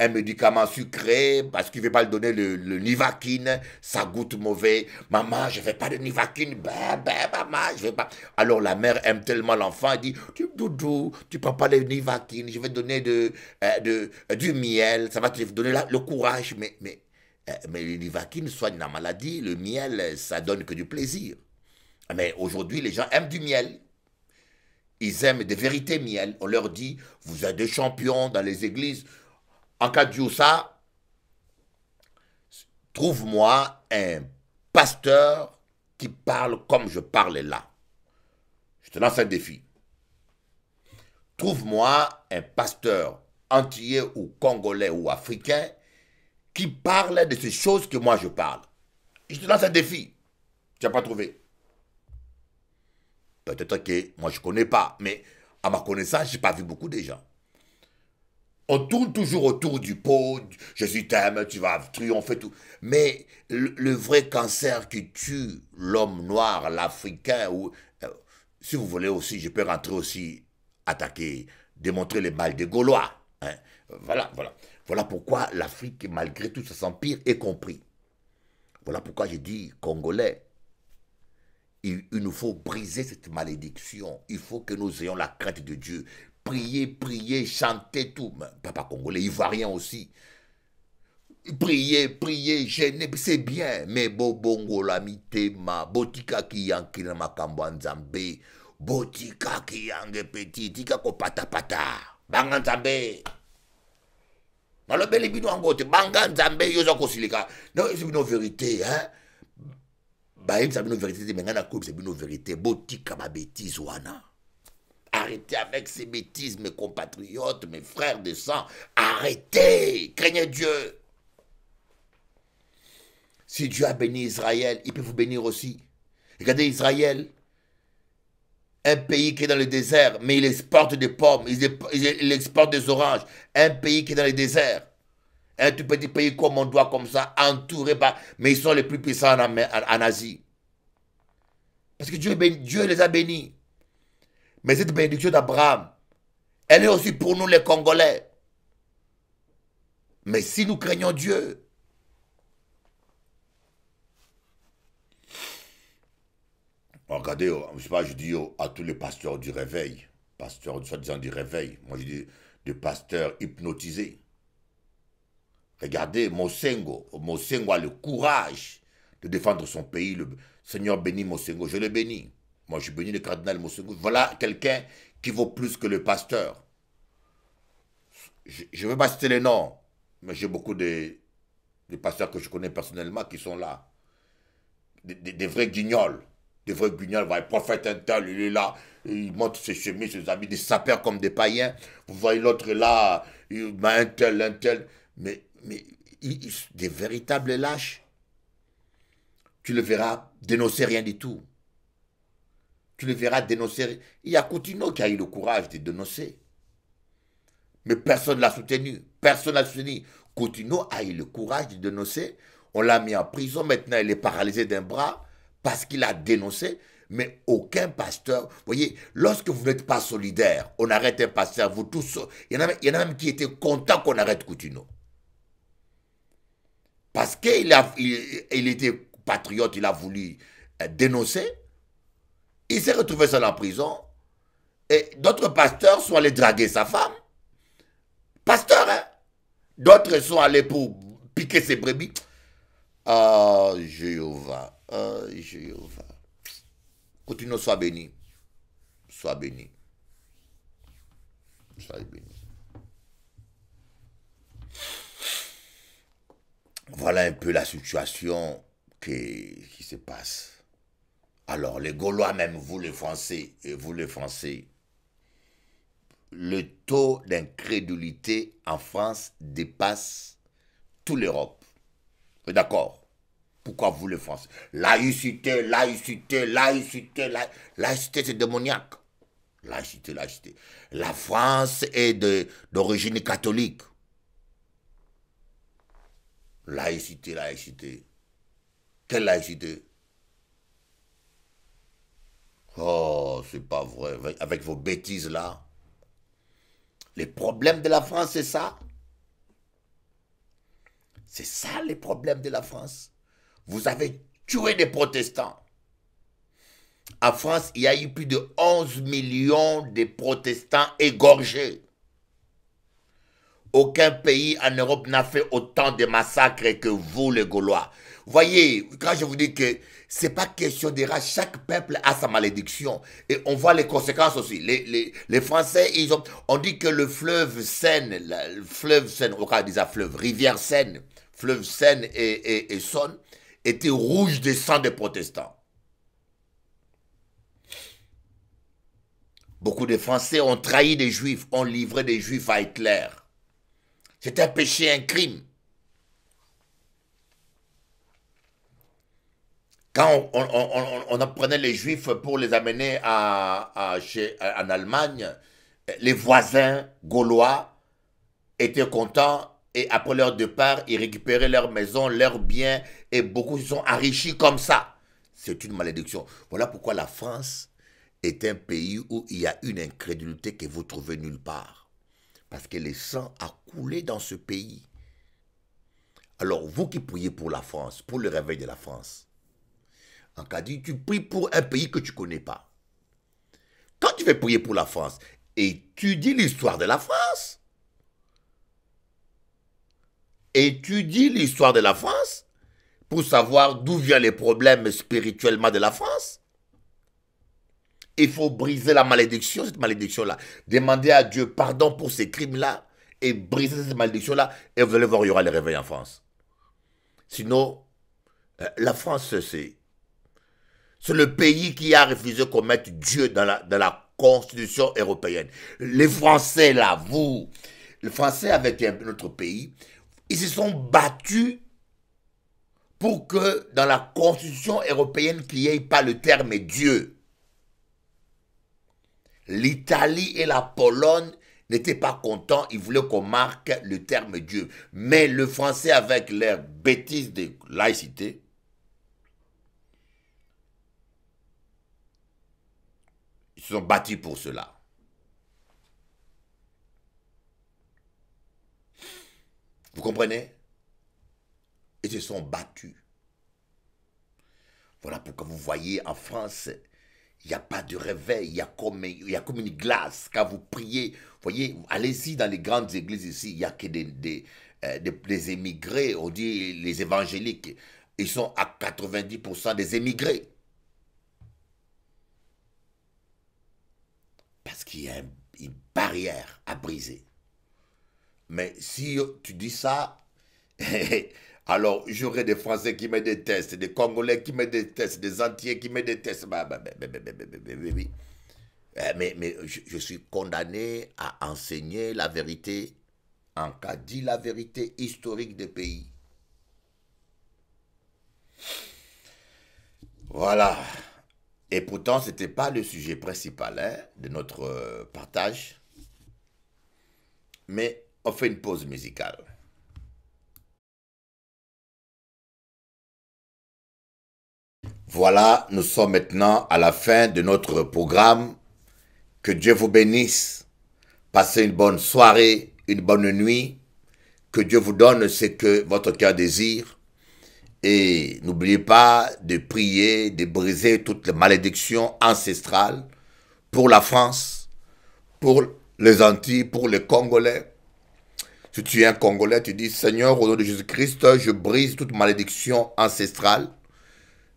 un médicament sucré parce qu'il ne veut pas lui donner le Nivaquine. Ça goûte mauvais. Maman, je ne veux pas de Nivaquine. Maman, je ne veux pas. Alors la mère aime tellement l'enfant, elle dit, Doudou, tu ne prends pas de Nivaquine, je vais te donner du miel, ça va te donner le courage. Mais le Nivaquine soigne la maladie, le miel, ça donne que du plaisir. Mais aujourd'hui, les gens aiment du miel. Ils aiment des vérités miel. On leur dit, vous êtes des champions dans les églises. En cas de ça, trouve-moi un pasteur qui parle comme je parle là. Je te lance un défi. Trouve-moi un pasteur antillais ou congolais ou africain qui parle de ces choses que moi je parle. Je te lance un défi. Tu n'as pas trouvé. Peut-être que moi je ne connais pas, mais à ma connaissance, je n'ai pas vu beaucoup de gens. On tourne toujours autour du pot, Jésus t'aime, tu vas triompher, tout. Mais le vrai cancer qui tue l'homme noir, l'Africain, ou si vous voulez aussi, je peux rentrer aussi, attaquer, démontrer les mal des Gaulois. Hein. Voilà pourquoi l'Afrique, malgré tout cet empire, est compris. Voilà pourquoi j'ai dit, Congolais, il nous faut briser cette malédiction. Il faut que nous ayons la crainte de Dieu. Prier, prier, chanter tout. Papa congolais, ivoirien aussi. Prier, gêner, c'est bien. Mais bongo la mitema, botika ki yanki na makambo nzambe, botika ki yange petit, tika ko pata pata, banga nzambe. Malobeli bino angote, banga nzambe yoza ko silika. Non, c'est une vérité, hein. Bah, c'est une vérité, mais c'est une vérité. Botika ma bêtise wana. Arrêtez avec ces bêtises, mes compatriotes, mes frères de sang. Arrêtez, craignez Dieu. Si Dieu a béni Israël, il peut vous bénir aussi. Regardez Israël, un pays qui est dans le désert, mais il exporte des pommes, il exporte des oranges. Un pays qui est dans le désert, un tout petit pays comme on doit, comme ça, entouré par... Mais ils sont les plus puissants en Asie. Parce que Dieu les a bénis. Mais cette bénédiction d'Abraham, elle est aussi pour nous les Congolais. Mais si nous craignons Dieu, regardez, je sais pas, je dis à tous les pasteurs du réveil, pasteurs soi-disant du réveil, moi je dis des pasteurs hypnotisés. Regardez, Mosengo a le courage de défendre son pays. Le Seigneur bénit Mosengo, je le bénis. Moi, je bénis le cardinal Mosengo. Voilà quelqu'un qui vaut plus que le pasteur. Je ne veux pas citer les noms, mais j'ai beaucoup de pasteurs que je connais personnellement qui sont là. Des vrais guignols. Des vrais guignols. Le prophète un tel, il est là, il monte ses chemises, ses habits, des sapeurs comme des païens. Vous voyez l'autre là, un tel. Mais des véritables lâches. Tu le verras dénoncer rien du tout. Tu le verras dénoncer. Il y a Coutinho qui a eu le courage de dénoncer. Mais personne ne l'a soutenu. Personne ne l'a soutenu. Coutinho a eu le courage de dénoncer. On l'a mis en prison. Maintenant, il est paralysé d'un bras parce qu'il a dénoncé. Mais aucun pasteur... Vous voyez, lorsque vous n'êtes pas solidaire, on arrête un pasteur, vous tous... Il y en a même qui étaient contents qu'on arrête Coutinho. Parce qu'il était patriote, il a voulu dénoncer. Il s'est retrouvé seul en prison. Et d'autres pasteurs sont allés draguer sa femme. Pasteurs, hein? D'autres sont allés pour piquer ses brebis. Ah, Jéhovah. Ah, Jéhovah. Coutinho, sois béni. Sois béni. Sois béni. Voilà un peu la situation qui se passe. Alors, les Gaulois, même vous les Français, le taux d'incrédulité en France dépasse toute l'Europe. D'accord? Pourquoi vous les Français? Laïcité, c'est démoniaque. Laïcité, laïcité. La France est d'origine catholique. Laïcité, laïcité. Quelle laïcité? Oh, c'est pas vrai. Avec vos bêtises là. Les problèmes de la France, c'est ça? C'est ça les problèmes de la France. Vous avez tué des protestants. En France, il y a eu plus de 11 millions de protestants égorgés. Aucun pays en Europe n'a fait autant de massacres que vous, les Gaulois. Voyez, quand je vous dis que c'est pas question de race, chaque peuple a sa malédiction. Et on voit les conséquences aussi. Les Français, on dit que le fleuve Seine, on va dire fleuve, rivière Seine, fleuve Seine et Saône, était rouge de sang des protestants. Beaucoup de Français ont trahi des Juifs, ont livré des Juifs à Hitler. C'est un péché, un crime. Quand on apprenait les Juifs pour les amener en Allemagne, les voisins gaulois étaient contents et après leur départ, ils récupéraient leurs maisons, leurs biens et beaucoup se sont enrichis comme ça. C'est une malédiction. Voilà pourquoi la France est un pays où il y a une incrédulité que vous trouvez nulle part. Parce que le sang a coulé dans ce pays. Alors, vous qui priez pour la France, pour le réveil de la France, en cas dit, tu pries pour un pays que tu ne connais pas. Quand tu veux prier pour la France, étudie l'histoire de la France. Étudie l'histoire de la France pour savoir d'où viennent les problèmes spirituellement de la France. Il faut briser la malédiction, cette malédiction-là. Demandez à Dieu pardon pour ces crimes-là et briser cette malédiction-là et vous allez voir, il y aura le réveil en France. Sinon, la France, c'est le pays qui a refusé qu'on mette Dieu dans la Constitution européenne. Les Français, là, vous, les Français avec notre pays, ils se sont battus pour que dans la Constitution européenne, qu'il n'y ait pas le terme Dieu. L'Italie et la Pologne n'étaient pas contents, ils voulaient qu'on marque le terme Dieu. Mais le Français, avec leur bêtise de laïcité, ils se sont battus pour cela. Vous comprenez? Ils se sont battus. Voilà pourquoi vous voyez en France, il n'y a pas de réveil, il y a comme une glace. Quand vous priez, vous voyez, allez-y dans les grandes églises ici, il n'y a que des émigrés, on dit les évangéliques. Ils sont à 90% des émigrés. Parce qu'il y a une barrière à briser. Mais si tu dis ça, alors j'aurai des Français qui me détestent, des Congolais qui me détestent, des Antillais qui me détestent. Mais je suis condamné à enseigner la vérité, en cas dit la vérité historique des pays. Voilà. Et pourtant, ce n'était pas le sujet principal de notre partage. Mais on fait une pause musicale. Voilà, nous sommes maintenant à la fin de notre programme. Que Dieu vous bénisse. Passez une bonne soirée, une bonne nuit. Que Dieu vous donne ce que votre cœur désire. Et n'oubliez pas de prier, de briser toutes les malédictions ancestrales pour la France, pour les Antilles, pour les Congolais. Si tu es un Congolais, tu dis, Seigneur, au nom de Jésus-Christ, je brise toute malédiction ancestrale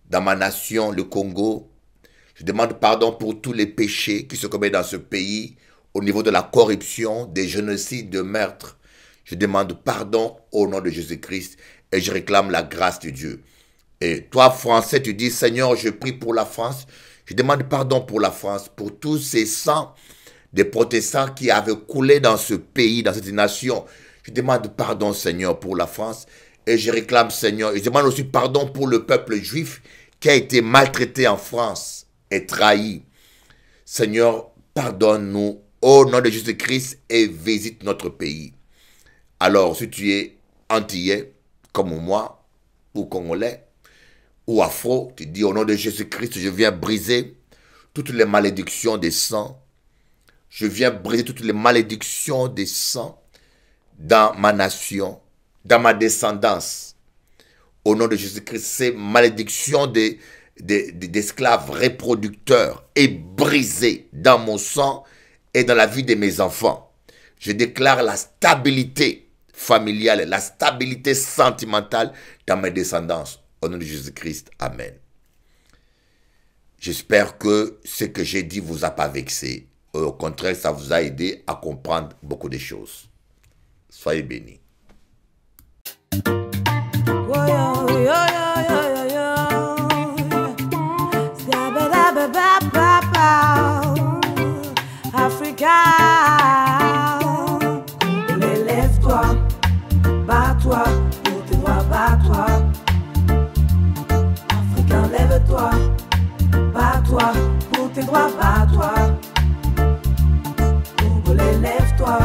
dans ma nation, le Congo. Je demande pardon pour tous les péchés qui se commettent dans ce pays, au niveau de la corruption, des génocides, de meurtres. Je demande pardon au nom de Jésus-Christ et je réclame la grâce de Dieu. Et toi, Français, tu dis, Seigneur, je prie pour la France. Je demande pardon pour la France, pour tous ces sangs des protestants qui avaient coulé dans ce pays, dans cette nation. Je demande pardon, Seigneur, pour la France. Et je réclame, Seigneur, et je demande aussi pardon pour le peuple juif qui a été maltraité en France et trahi. Seigneur, pardonne-nous au nom de Jésus-Christ et visite notre pays. Alors, si tu es antillais, comme moi, ou congolais, ou afro, tu dis au nom de Jésus-Christ, je viens briser toutes les malédictions des sangs. Je viens briser toutes les malédictions des sangs dans ma nation, dans ma descendance. Au nom de Jésus-Christ, ces malédictions d'esclaves reproducteurs est brisée dans mon sang et dans la vie de mes enfants. Je déclare la stabilité familiale, la stabilité sentimentale dans mes descendances. Au nom de Jésus-Christ, Amen. J'espère que ce que j'ai dit vous a pas vexé. Au contraire, ça vous a aidé à comprendre beaucoup de choses. Soyez bénis. Africa, lève-toi, bats-toi, pour tes droits, bats-toi. Africain, lève-toi, bats-toi, pour tes droits, bats-toi. Congolais, lève-toi,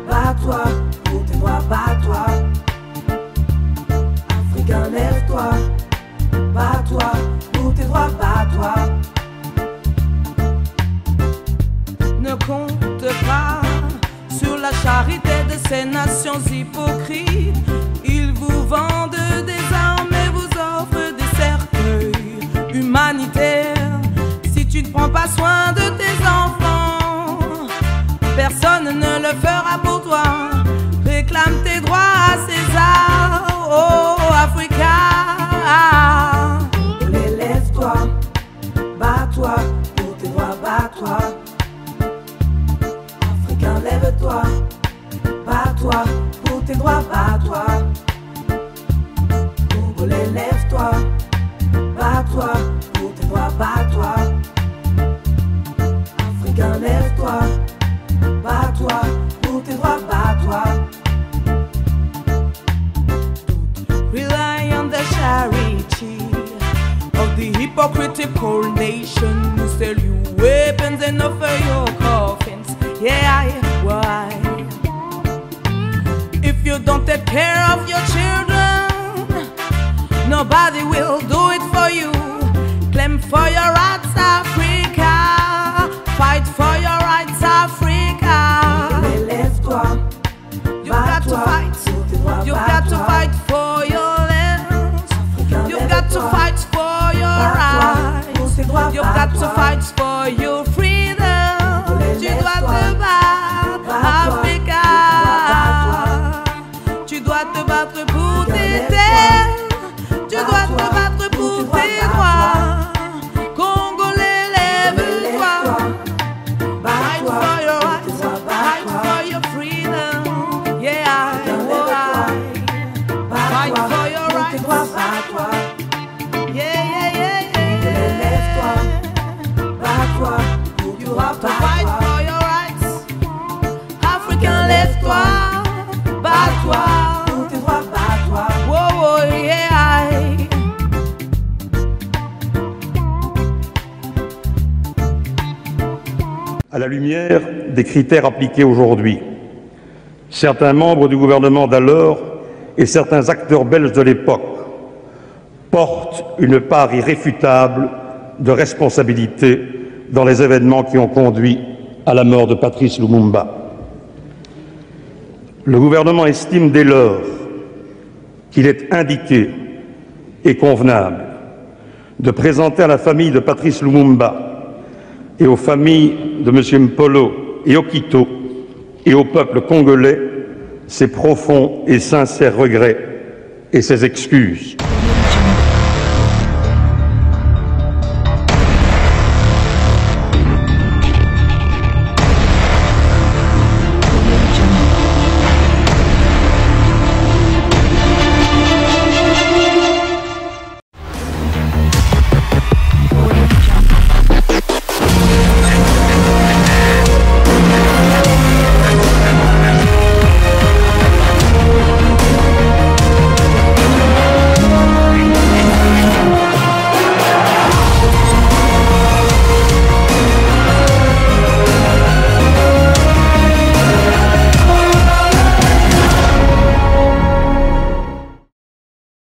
bats-toi, pour tes droits, bats-toi. Africain, lève-toi, bats-toi, pour tes droits, bats-toi. Ne compte pas sur la charité de ces nations hypocrites. Ils vous vendent des armes et vous offrent des cercueils humanitaires. Si tu ne prends pas soin de tes enfants, personne ne le fera pour toi. Réclame tes droits à César, oh Africa. Lève-toi, bats-toi, pour tes droits, bats-toi. Africain, lève-toi, bats-toi, pour tes droits, bats-toi. Congolais, lève-toi, bats-toi, pour tes droits, bats-toi. Africain, lève-toi, bats-toi, pour tes droits, bats-toi. Don't rely on the charity of the hypocritical nation who sell you weapons and offer your coffins. Yeah, why? If you don't take care of your children, nobody will do it for you. Claim for your rights, Africa. Fight for your rights, Africa. Lève-toi, you've got to fight. You've got to fight for your lands. You've got to fight for your rights. You've got to fight for your freedom. Tu dois te battre, Africa. Tu dois te battre pour tes terres. Tu dois te battre pour tes droits. Congolais, lève-toi. Fight for your rights, fight for your freedom. Yeah, fight for your rights. Yeah, yeah, yeah, yeah. Lève-toi, bats-toi. You have to fight for your rights. Africain, lève-toi, bats-toi. Pour tes droits, bats-toi. Whoa, whoa, yeah. À la lumière des critères appliqués aujourd'hui, certains membres du gouvernement d'alors et certains acteurs belges de l'époque portent une part irréfutable de responsabilité dans les événements qui ont conduit à la mort de Patrice Lumumba. Le gouvernement estime dès lors qu'il est indiqué et convenable de présenter à la famille de Patrice Lumumba et aux familles de M. Mpolo et Okito et au peuple congolais ses profonds et sincères regrets et ses excuses.